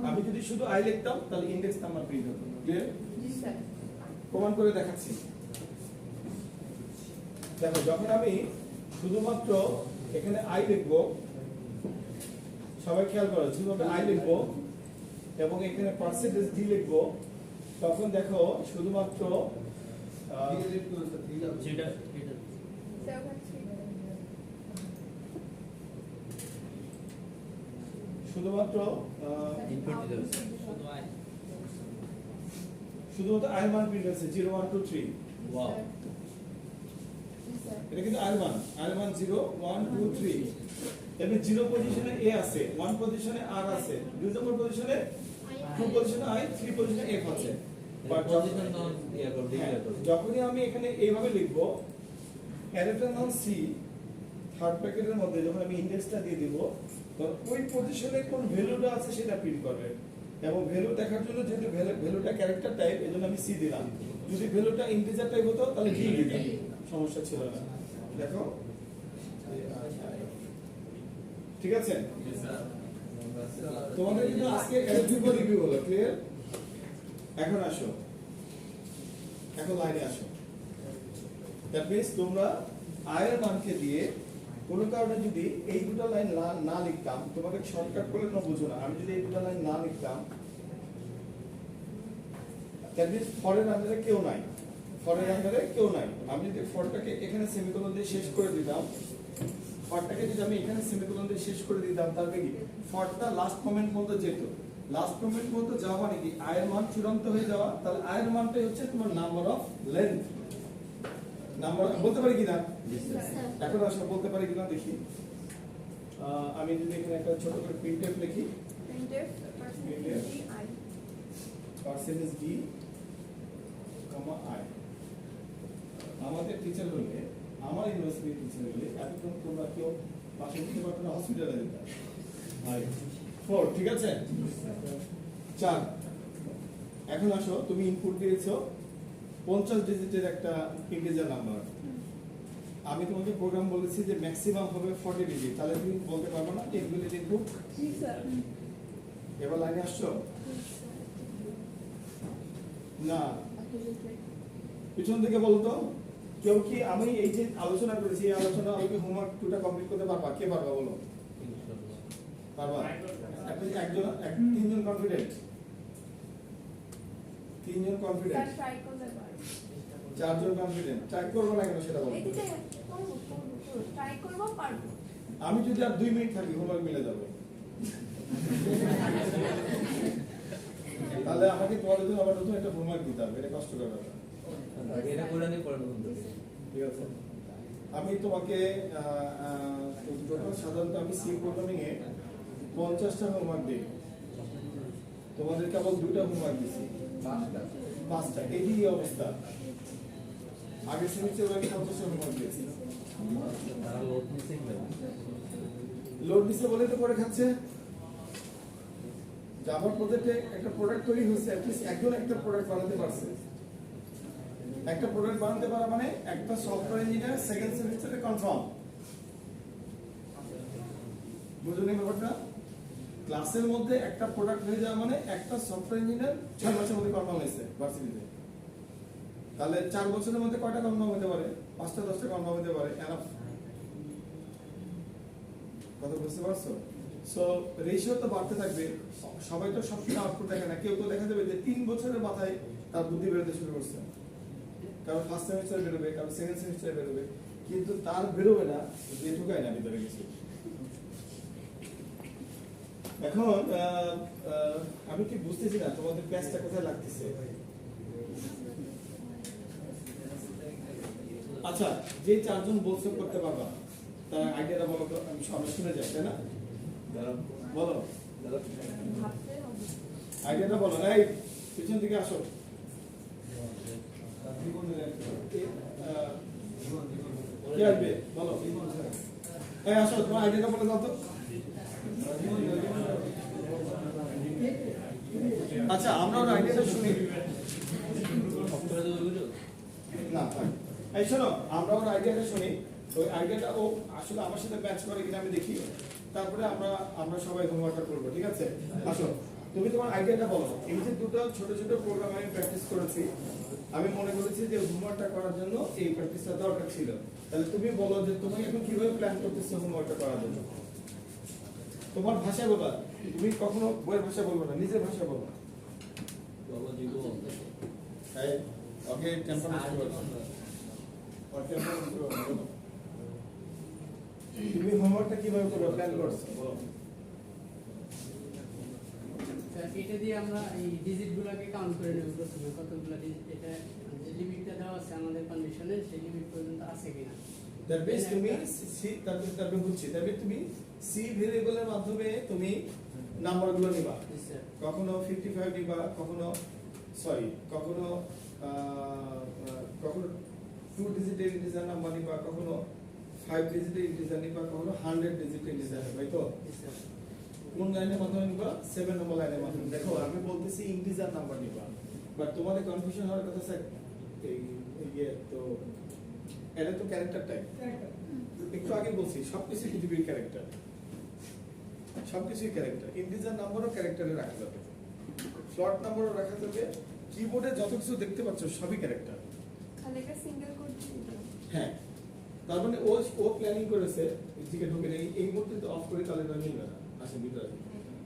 আমি যদি শুধু i লিখতাম তাহলে ইনডেক্স নাম্বার প্রিন্ট হতো। ক্লিয়ার? জি স্যার। প্রমাণ করে দেখাচ্ছি। দেখো, যখন আমি শুধুমাত্র এখানে i লিখবো, সবাই খেয়াল করো, শুধুমাত্র i লিখবো এবং এখানে পার্সেন্টেজ d লিখবো, তখন দেখো শুধুমাত্র সেটা স্যার ওখানে three। শুধুমাত্র ইনপুট দিতে হবে। শুধুমাত্র i মান প্রিন্ট হচ্ছে 0 1 2 3। ওয়াও, জি স্যার। এটা কিন্তু i মান 0 1 2 3। এমনি 0 পজিশনে a আছে, 1 পজিশনে r আছে, 2 নম্বর পজিশনে 2 পজিশনে i, 3 পজিশনে f আছে। বাট পজিশন নাম ইয়া করব, ডিক্লেয়ার করব। যখনই আমি এখানে এইভাবে লিখবো, অ্যারেটার নাম c, থার্ড ব্র্যাকেটের মধ্যে যখন আমি ইনডেক্সটা দিয়ে দিব, তখন ওই পজিশনে কোন ভ্যালুটা আছে সেটা প্রিন্ট করবে। এবং ভ্যালু দেখার জন্য যেহেতু ভ্যালুটা ক্যারেক্টার টাইপ, এজন্য আমি c দিলাম। যদি ভ্যালুটা ইন্টিজার টাইপ হতো তাহলে d দিতাম, সমস্যা ছিল না। দেখো, ঠিক আছে? তোমাদের কিন্তু আজকে এলজিবল রিভিউ হলো, ক্লিয়ার? এখন আসো, এখন লাইনে আসো। দ্যাট মিন্স তোমরা i এর মানকে দিয়ে কোনো কারণে যদি এই দুটো লাইন না লিখতাম, তোমাকে শর্টকাট করলে না বুঝো না, আমি যদি এই দুটো লাইন না লিখতাম, দ্যাট মিন্স ফরের আন্ডারে কেউ নাই, ফরের আন্ডারে কেউ নাই। আমি যদি ফরটাকে এখানে সেমিকোলন দিয়ে শেষ করে দিতাম, ফরটাকে যদি আমি এখানে সেমিকোলন দিয়ে শেষ করে দিতাম, তাহলে কি ফরটা লাস্ট কমেন্ট পর্যন্ত যেত। লাস্ট কমেন্ট পর্যন্ত যাওয়া মানে কি i এর মান চূড়ান্ত হয়ে যাওয়া। তাহলে i এর মানটাই হচ্ছে তোমার নাম্বার অফ লেন্থ। নাম্বার বলতে পারি কিনা? এখন আসলে বলতে পারি কিনা দেখি। আমি যদি এখানে একটা ছোট করে প্রিন্টএফ লিখি, printf percentage d I। Percentage d, i। আমাদের টিচার হলে, আমার ইউনিভার্সিটির টিচার হলে এতক্ষণ তোমরা কেউ পাশে দিতে পারতো না, হসপিটালে দিতে। 4, ঠিক আছে? 4। এখন আসো, তুমি ইনপুট দিয়েছো 50 ডিজিটের একটা ইন্টিজার নাম্বার। আমি তোমাকে প্রোগ্রাম বলেছি যে ম্যাক্সিমাম হবে 40 ডিগ্রি, তাহলে তুমি বলতে পারবে না ইনভ্যালিড ইনপুট। জি স্যার। এবার লাইনে আসছো না, পিছন থেকে বলতো কেউ কি আমি এই যে আলোচনা করেছি এই আলোচনা আমাকে হোমওয়ার্ক টুটা কমপ্লিট করতে পারবা? কে পারবা বলো? পারবা? তিনজন কনফিডেন্ট? তিনজন স্যার কনফিডেন্ট? ট্রাই করতে পারি। চারজন কনফিডেন্ট? ট্রাই করবো না কেন সেটা বলো। এই যে ট্রাই করব পারবো। আমি যদি আর 2 মিনিট থাকি হোমওয়ার্ক মিলে যাবে। তাহলে আমাকে তোমাদের জন্য আবার নতুন একটা হোমওয়ার্ক দিতে হবে, এটা কষ্টকর ব্যাপার। আগে এটা করে নিয়ে পরে নতুন করে। ঠিক আছে, আমি তোমাকে সাধারণত আমি সি প্রোগ্রামিং এ 50টা হোমওয়ার্ক দিই, তোমাদের কেবল 2টা হোমওয়ার্ক দিচ্ছি, 5টা। এই অবস্থা। আগের সেমিস্টারে আমি 50টা হোমওয়ার্ক দিয়েছি। তারা লোড মিসিং দেবে। লোড দিছে বলে তো করে খাচ্ছে। জাভা প্রজেক্টে একটা প্রোডাক্ট তৈরি হয়েছে, অ্যাটলিস্ট একজন একটা প্রোডাক্ট বানাতে পারছে। একটা প্রোডাক্ট বানাতে পারা মানে একটা সফটওয়্যার ইঞ্জিনিয়ার সেকেন্ড সেমিস্টারে কনফার্ম। বুঝলেন ব্যাপারটা? ক্লাসের মধ্যে একটা প্রোডাক্ট হয়ে যাওয়া মানে একটা সফটওয়্যার ইঞ্জিনিয়ার 6 মাসের মধ্যে কনফার্ম হয়েছে ভার্সিটিতে। তাহলে 4 বছরের মধ্যে কয়টা কনফার্ম হতে পারে? 5টা 10টা কনফার্ম হতে পারে। এনাফ। কথা বুঝতে পারছো? সো রেশিও তো বাড়তে থাকবে। সবাই তো সবসময় আউটপুট দেখে না, কেউ তো দেখা যাবে যে 3 বছরের মাথায় তার বুদ্ধি বেরোতে শুরু করছে। কারণ ফার্স্ট সেমিস্টারে বেরোবে, কারণ সেকেন্ড সেমিস্টারে বেরোবে, কিন্তু তার বেরোবে না যে ঢুকায় না ভিতরে কিছু। এখন আমি কি বুঝতেছি না তোমাদের প্যাচটা কোথায় লাগতেছে। আচ্ছা, যে 4 জন বলছো করতে পারবা তার আইডিয়াটা বলো তো, আমি সবাই শুনে যাই, তাই না? বলো ভাবতে হবে। আইডিয়াটা বলো। এই পিছন থেকে আসো। কি আসবে বলো। এই আসো, তোমার আইডিয়াটা বলে দাও তো। আচ্ছা, আমরা ওর আইডিয়াটা শুনি। না থাক। এই শোনো, আমরা ওর আইডিয়াটা শুনি। ওই আইডিয়াটা ও আসলে আমার সাথে ম্যাচ করে কিনা আমি দেখি, তারপরে আমরা সবাই হোমওয়ার্কটা করবো। ঠিক আছে, আসো তুমি তোমার আইডিয়াটা বলো। এই যে দুটো ছোট ছোট প্রোগ্রাম আমি প্র্যাকটিস করেছি, আমি মনে করেছি যে হোমওয়ার্কটা করার জন্য এই প্র্যাকটিসটা দরকার ছিল। তাহলে তুমি বলো যে তুমি এখন কিভাবে প্ল্যান করতেছো হোমওয়ার্কটা করার জন্য। তোমার ভাষা বলো, তুমি কখনো বইয়ের ভাষা বলবো না, নিজের ভাষা বলো। এই ওকে টেম্পারেচার বলো। তুমি হোমওয়ার্কটা কিভাবে করবে প্ল্যান করছো বলো। এটা দিয়ে আমরা এই ডিজিটগুলোকে কাউন্ট করে নেব প্রথমে, কতগুলো ডিজিট, এটা যে লিমিটটা দেওয়া আছে আমাদের কন্ডিশনে সেই লিমিট পর্যন্ত আছে কিনা। দ্যাট মিন্স তুমি সি তারপরে বুঝছি, দ্যাট মিন্স তুমি সি ভেরিয়েবলের মাধ্যমে তুমি নাম্বারগুলো নিবা। কখনো 55 নিবা, কখনো কখনো 2 ডিজিটের ইন্টিজার নাম্বার নিবা, কখনো 5 ডিজিটের ইন্টিজার নিবা, কখনো 100 ডিজিটের ইন্টিজার নিবা। তো কোন লাইনের মাধ্যমে নিবা? 7 নম্বর লাইনের মাধ্যমে। দেখো আমি বলতেছি ইন্টিজার নাম্বার নিবা, বাট তোমাদের কনফিউশন হওয়ার কথা স্যার তো এটা তো ক্যারেক্টার টাইপ। একটু আগে বলছি সবকিছু পৃথিবীর ক্যারেক্টার, সবকিছুই ক্যারেক্টার। ইন্টিজার নাম্বারও ক্যারেক্টারে রাখা যাবে, ফ্লট নাম্বারও রাখা যাবে। কিবোর্ডে যত কিছু দেখতে পাচ্ছ সবই ক্যারেক্টার। খালি একটা সিঙ্গেল কোড দিতে। হ্যাঁ, তার মানে ও প্ল্যানিং করেছে এদিকে ঢুকে নেই, এই মুহূর্তে তো অফ করে তাহলে মিলবে না। আসে ভিতরে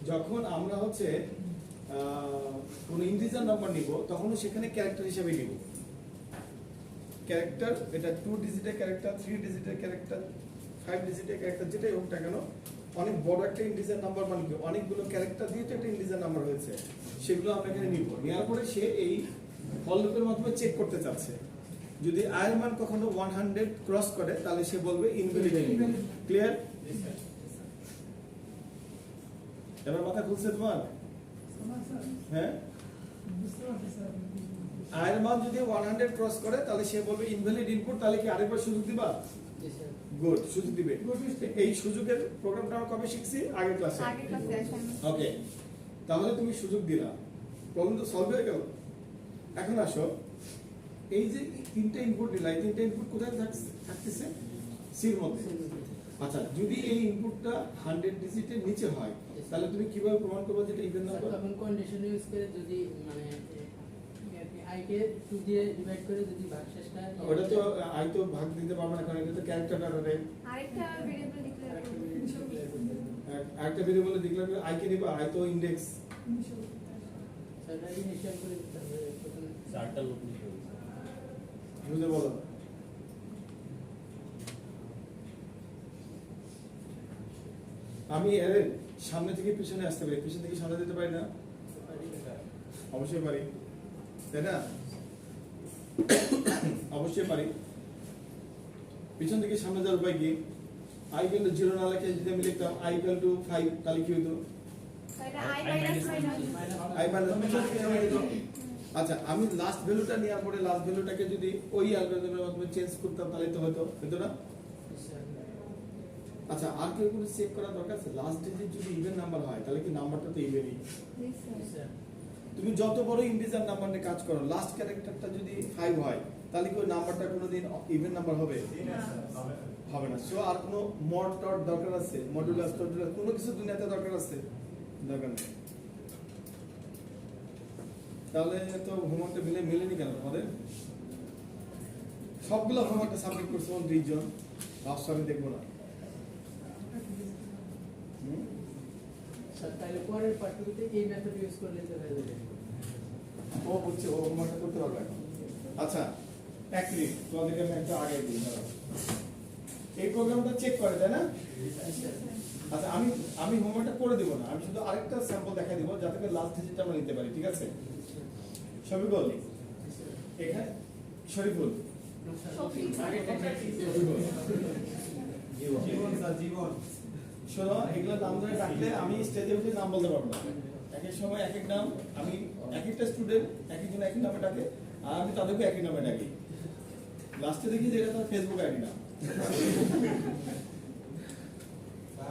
যখন আমরা হচ্ছে কোন ইন্টিজার নাম্বার নিব, তখনও সেখানে ক্যারেক্টার হিসেবে নিব। ক্যারেক্টার এটা 2 ডিজিটের ক্যারেক্টার, 3 ডিজিটের ক্যারেক্টার, 5 ডিজিটের ক্যারেক্টার, যেটাই হোক না কেন, অনেক বড় একটা ইন্টিজার নাম্বার মানে কি অনেকগুলো ক্যারেক্টার দিয়ে তো একটা ইন্টিজার নাম্বার হয়েছে, সেগুলো আমরা এখানে নিব। নেওয়ার পরে সে এই ফল লুপের মাধ্যমে চেক করতে চাচ্ছে। যদি i এর মান কখনো 100 ক্রস করে তাহলে সে বলবে ইনভ্যালিড। ক্লিয়ার? এবার মাথা খুলছে তোমার? হ্যাঁ, i এর মান যদি 100 ক্রস করে তাহলে সে বলবে ইনভ্যালিড ইনপুট। তাহলে কি আরেকবার সুযোগ দিবা? গুড, সুযোগ দিবে। এই সুযোগের প্রোগ্রামটা আমরা কবে শিখছি? আগের ক্লাসে। ওকে, তাহলে তুমি সুযোগ দিলা, প্রবলেম তো সলভ হয়ে গেল। এখন আসো, এই যে তিনটা ইনপুট নিলাম, এই তিনটা ইনপুট কোথায় থাকতেছে? সির মধ্যে। আচ্ছা, যদি এই ইনপুটটা 100 ডিজিটের নিচে হয় তাহলে তুমি কিভাবে প্রমাণ করবে যে এটা ইভেন নাম্বার? তখন কন্ডিশন ইউজ করে যদি মানে i কে 2 দিয়ে ডিভাইড করে যদি ভাগশেষটা ওটা তো আই তো ভাগ দিতে পারবে না, কারণ এটা তো ক্যারেক্টার আকারে। আরেকটা ভেরিয়েবল ডিক্লেয়ার করব। একটা ভেরিয়েবলে ডিক্লেয়ার করে আই কে নিবা, আই তো ইনডেক্স। সেটা ইনিশিয়াল করে দিতে হবে প্রথমে। চারটা লোক নিয়ে বুঝে বলো। আমি এর সামনে থেকে পিছনে আসতে পারি, পিছন থেকে সামনে যেতে পারি না? অবশ্যই পারি, তাই না? অবশ্যই পারি। পিছন থেকে সামনে যাওয়ার উপায় কি? i = 0 না লিখে যদি আমি লিখতাম i = 5, তাহলে কি হতো? তাহলে i মাইনাস i পিছন থেকে সামনে যেত। আচ্ছা, আমি লাস্ট ভ্যালুটা নেওয়ার পরে লাস্ট ভ্যালুটাকে যদি ওই অ্যালগরিদমের মাধ্যমে চেঞ্জ করতাম তাহলে তো হতো না? আচ্ছা, আর কেউ কোনো চেক করা দরকার আছে? লাস্ট ডিজিট যদি ইভেন নাম্বার হয় তাহলে কি নাম্বারটা তো ইভেনই। তুমি যত বড় ইন্টিজার নাম্বার নিয়ে কাজ করো, লাস্ট ক্যারেক্টারটা যদি 5 হয় তাহলে কি ওই নাম্বারটা কোনোদিন ইভেন নাম্বার হবে? হবে না। সো আর কোনো মড টড দরকার আছে? মডুলাস টডুলাস কোনো কিছু দুনিয়াতে দরকার আছে? দরকার নেই। তাহলে তো হোমওয়ার্কটা মিলেনি কেন তোমাদের? সবগুলো হোমওয়ার্কটা সাবমিট করছো 20 জন, লাস্ট আমি দেখবো না। স্যার তাহলে পরের পার্টগুলোতে এই মেথড ইউজ করলে তো হয়ে যাবে। ও বুঝছে, ও হোমওয়ার্কটা করতে পারবে এখন। আচ্ছা, এক মিনিট, তোমাদেরকে আমি একটা আগে দিই। এই প্রোগ্রামটা চেক করে, তাই না? আচ্ছা, আমি হোমওয়ার্কটা করে দেবো না, আমি শুধু আরেকটা স্যাম্পল দেখাই দিব যাতে করে লাস্ট ডিজিটটা আমরা নিতে পারি, ঠিক আছে? শফিকুল, এখানে শরীফুল, জীবন শোনো, এগুলো নাম ধরে ডাকলে আমি স্টেজে উঠে নাম বলতে পারবো না। এক এক সময় এক এক নাম, আমি এক একটা স্টুডেন্ট এক একজন এক নামে ডাকে, আর আমি তাদেরকে একই নামে ডাকি। লাস্টে দেখি যে এটা তার ফেসবুক আইডি না।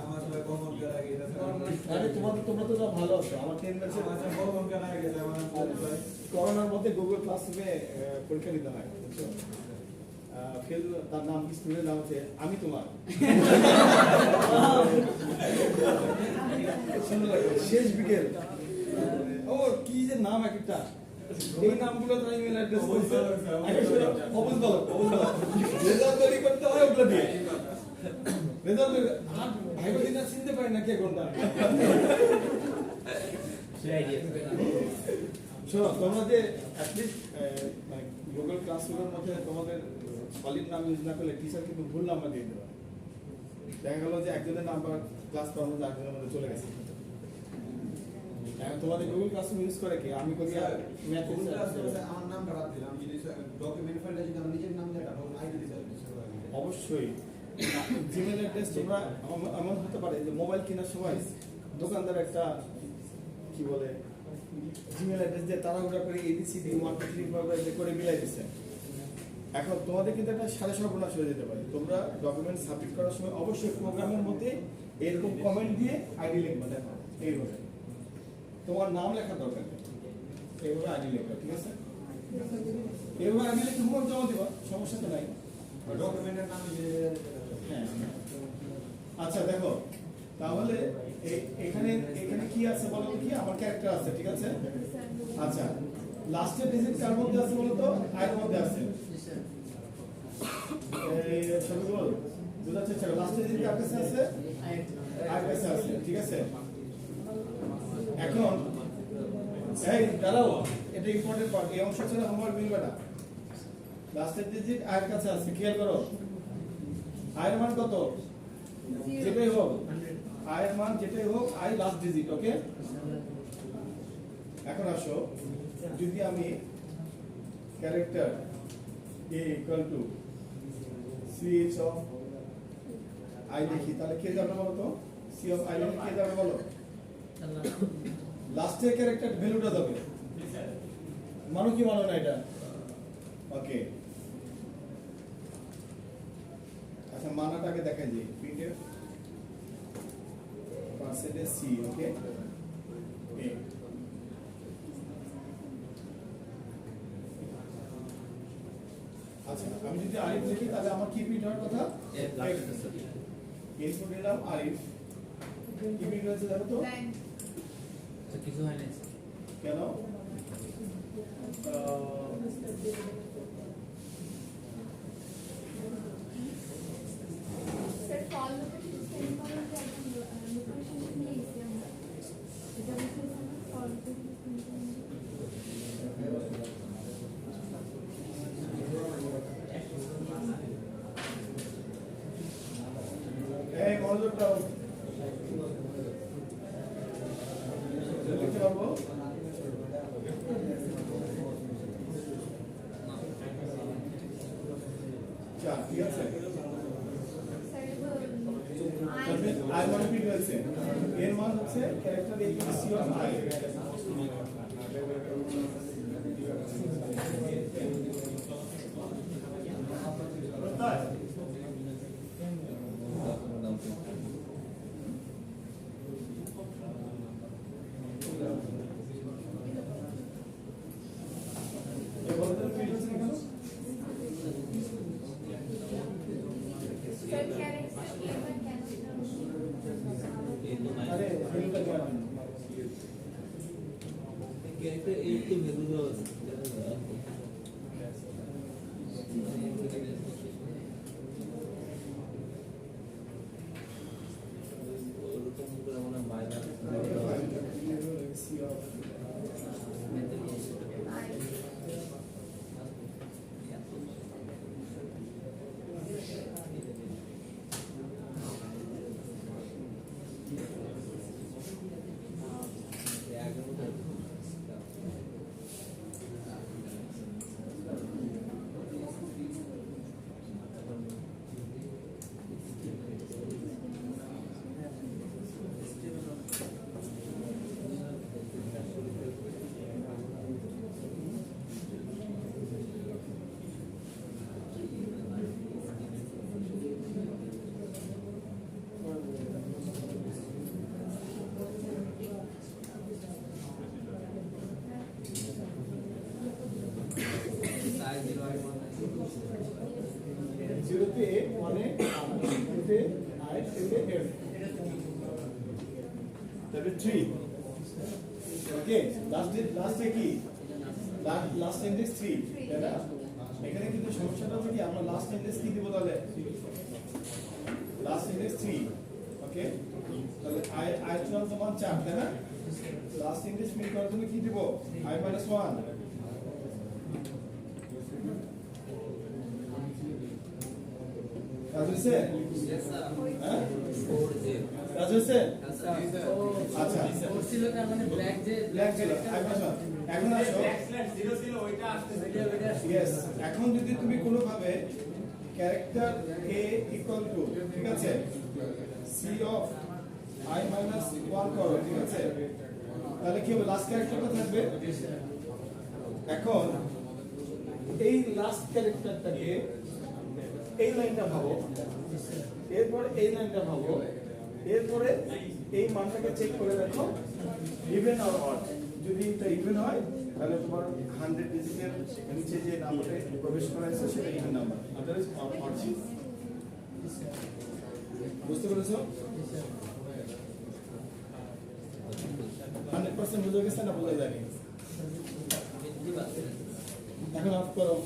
আমার সবাই কমন করে আগে এটা আরে তোমরা তো সব ভালো আছো। আমার 10 ব্যাচে কমন করে আগে গেছে আমার করোনার মধ্যে গুগল ক্লাসরুমে পরীক্ষা দিতে হয়, বুঝছো? ফেল, তার নাম কি, স্টুডেন্ট নাম হচ্ছে আমি তোমার। শেষ বিকেল, ও কি যে নাম এক একটা, এই নামগুলো তো ইমেল অ্যাড্রেস বলছে। অবুজ বলো, রেজাল্ট তৈরি করতে হয় ওগুলো দিয়ে। রেজাল্ট আর ভাইবা দিন চিনতে পারি না কে কোনটা। শোনো, তোমরা যে অ্যাটলিস্ট মানে গুগল ক্লাসরুমের মধ্যে তোমাদের সলিড নাম ইউজ না করলে টিচার কিন্তু ভুল নাম্বার দিয়ে দেবে। দেখা গেল যে একজনের নাম্বার ক্লাস করার মধ্যে আরেকজনের মধ্যে চলে গেছে। তোমাদের গুগল ক্লাসরুম ইউজ করে কি? আমি করি ম্যাথ আমার নামটা বাদ দিলাম, যদি ডকুমেন্ট ফাইলটা যদি আমার নিজের নাম দেয় তখন আইডি দিতে হবে। অবশ্যই জিমেল অ্যাড্রেস তোমরা এমন হতে পারে যে মোবাইল কেনার সময় দোকানদার একটা কি বলে জিমেল অ্যাড্রেস দিয়ে তাড়াহুড়া করে ABCD 1 2 3 4 করে মিলাই দিচ্ছে। এখন তোমাদের কিন্তু একটা সাড়ে সর্বনাশ হয়ে যেতে পারে। তোমরা ডকুমেন্ট সাবমিট করার সময় অবশ্যই প্রোগ্রামের মধ্যে এরকম কমেন্ট দিয়ে আইডি লিখবে। দেখো এইভাবে তোমার নাম লেখা দরকার নেই, এইভাবে আইডি লিখবে, ঠিক আছে? এইভাবে আইডি লিখে হোমওয়ার্ক জমা দিবা, সমস্যা তো নাই। ডকুমেন্টের নাম যে হ্যাঁ, আচ্ছা দেখো, তাহলে এখানে কি আছে বলো তো? কি আমার ক্যারেক্টার আছে, ঠিক আছে? আচ্ছা, লাস্টের ডিজিট কার মধ্যে আছে বলো তো? আই এর মধ্যে আছে। এই সবই বল, বুঝাতে চাই লাস্টের ডিজিট কার কাছে আছে? আই এর কাছে আছে, ঠিক আছে? এখন এই দাঁড়াও, এটা ইম্পর্টেন্ট পার্ট, এই অংশ ছিল হোমওয়ার্ক মিলবে না। লাস্টের ডিজিট আই এর কাছে আছে, খেয়াল করো। আই এর মান কত? যেটাই হোক, আই এর মান যেটাই হোক, আই লাস্ট ডিজিট, ওকে? এখন আসো, যদি আমি character a = ch of i লিখি তাহলে কে যাবে বলো তো? c of i লিখে কে যাবে বলো? লাস্টের ক্যারেক্টার ভ্যালুটা যাবে। মানো কি মানো না এটা? ওকে, আচ্ছা মানাটাকে দেখাই দিই। printf %c, okay? a আচ্ছা আমি যদি আরিফ লিখি তাহলে আমার কি প্রিন্ট হওয়ার কথা ইনপুট দিলাম আরিফ কি প্রিন্ট হয়েছে দেখো তো ব্ল্যাঙ্ক কিছু হয় না কেন স্যার ফল লোকেশন সেন্ড করার যে একদম লোকেশন নিয়ে গেছি আমরা এটা বুঝতে না ফল এই মনোযোগ দাও লিখতে পারবো আচ্ছা ঠিক আছে স্যার আই মানে প্রিন্ট হয়েছে এর মান হচ্ছে character equal C of I sir character এবার কেন আরে ফিল্ডটা কেমন ক্যারেক্টার এই তো ভ্যালু দেওয়া আছে ওরকম করে আমরা মাইনাস সি অফ আই জিরোতে এ ওয়ানে টুতে আই টুতে এফ তাহলে 3 ওকে লাস্টে কি লাস্ট ইনডেক্স 3 তাই না এখানে কিন্তু সমস্যাটা হচ্ছে কি আমরা লাস্ট ইনডেক্স কি দিব তাহলে লাস্ট ইনডেক্স 3 ওকে তাহলে আই চুয়াল সমান 4 তাই না লাস্ট ইনডেক্স মিল করার জন্য কি দিব i - 1 রাজু স্যার হ্যাঁ রাজু স্যার আচ্ছা ওর ছিল তার মানে ব্ল্যাক যে ব্ল্যাক ছিল এখন আসো জিরো ছিল ওইটা আসতেছে ইয়েস এখন যদি তুমি কোনোভাবে ক্যারেক্টার a ইকুয়াল টু ঠিক আছে c অফ i - 1 করো ঠিক আছে তাহলে কি হবে লাস্ট ক্যারেক্টারটা থাকবে এখন এই লাস্ট ক্যারেক্টারটাকে এই লাইনটা ভাবো এরপরে এই লাইনটা ভাবো এরপরে এই মানটাকে চেক করে দেখো ইভেন আর অড যদি এটা ইভেন হয় তাহলে তোমার 100 ডিজিটের নিচে যে নাম্বারটা প্রবেশ করা আছে সেটা ইভেন নাম্বার আদারওয়াইজ অড ছিল বুঝতে পেরেছো 100% বুঝে গেছে না বোঝা যায়নি এখন অফ করো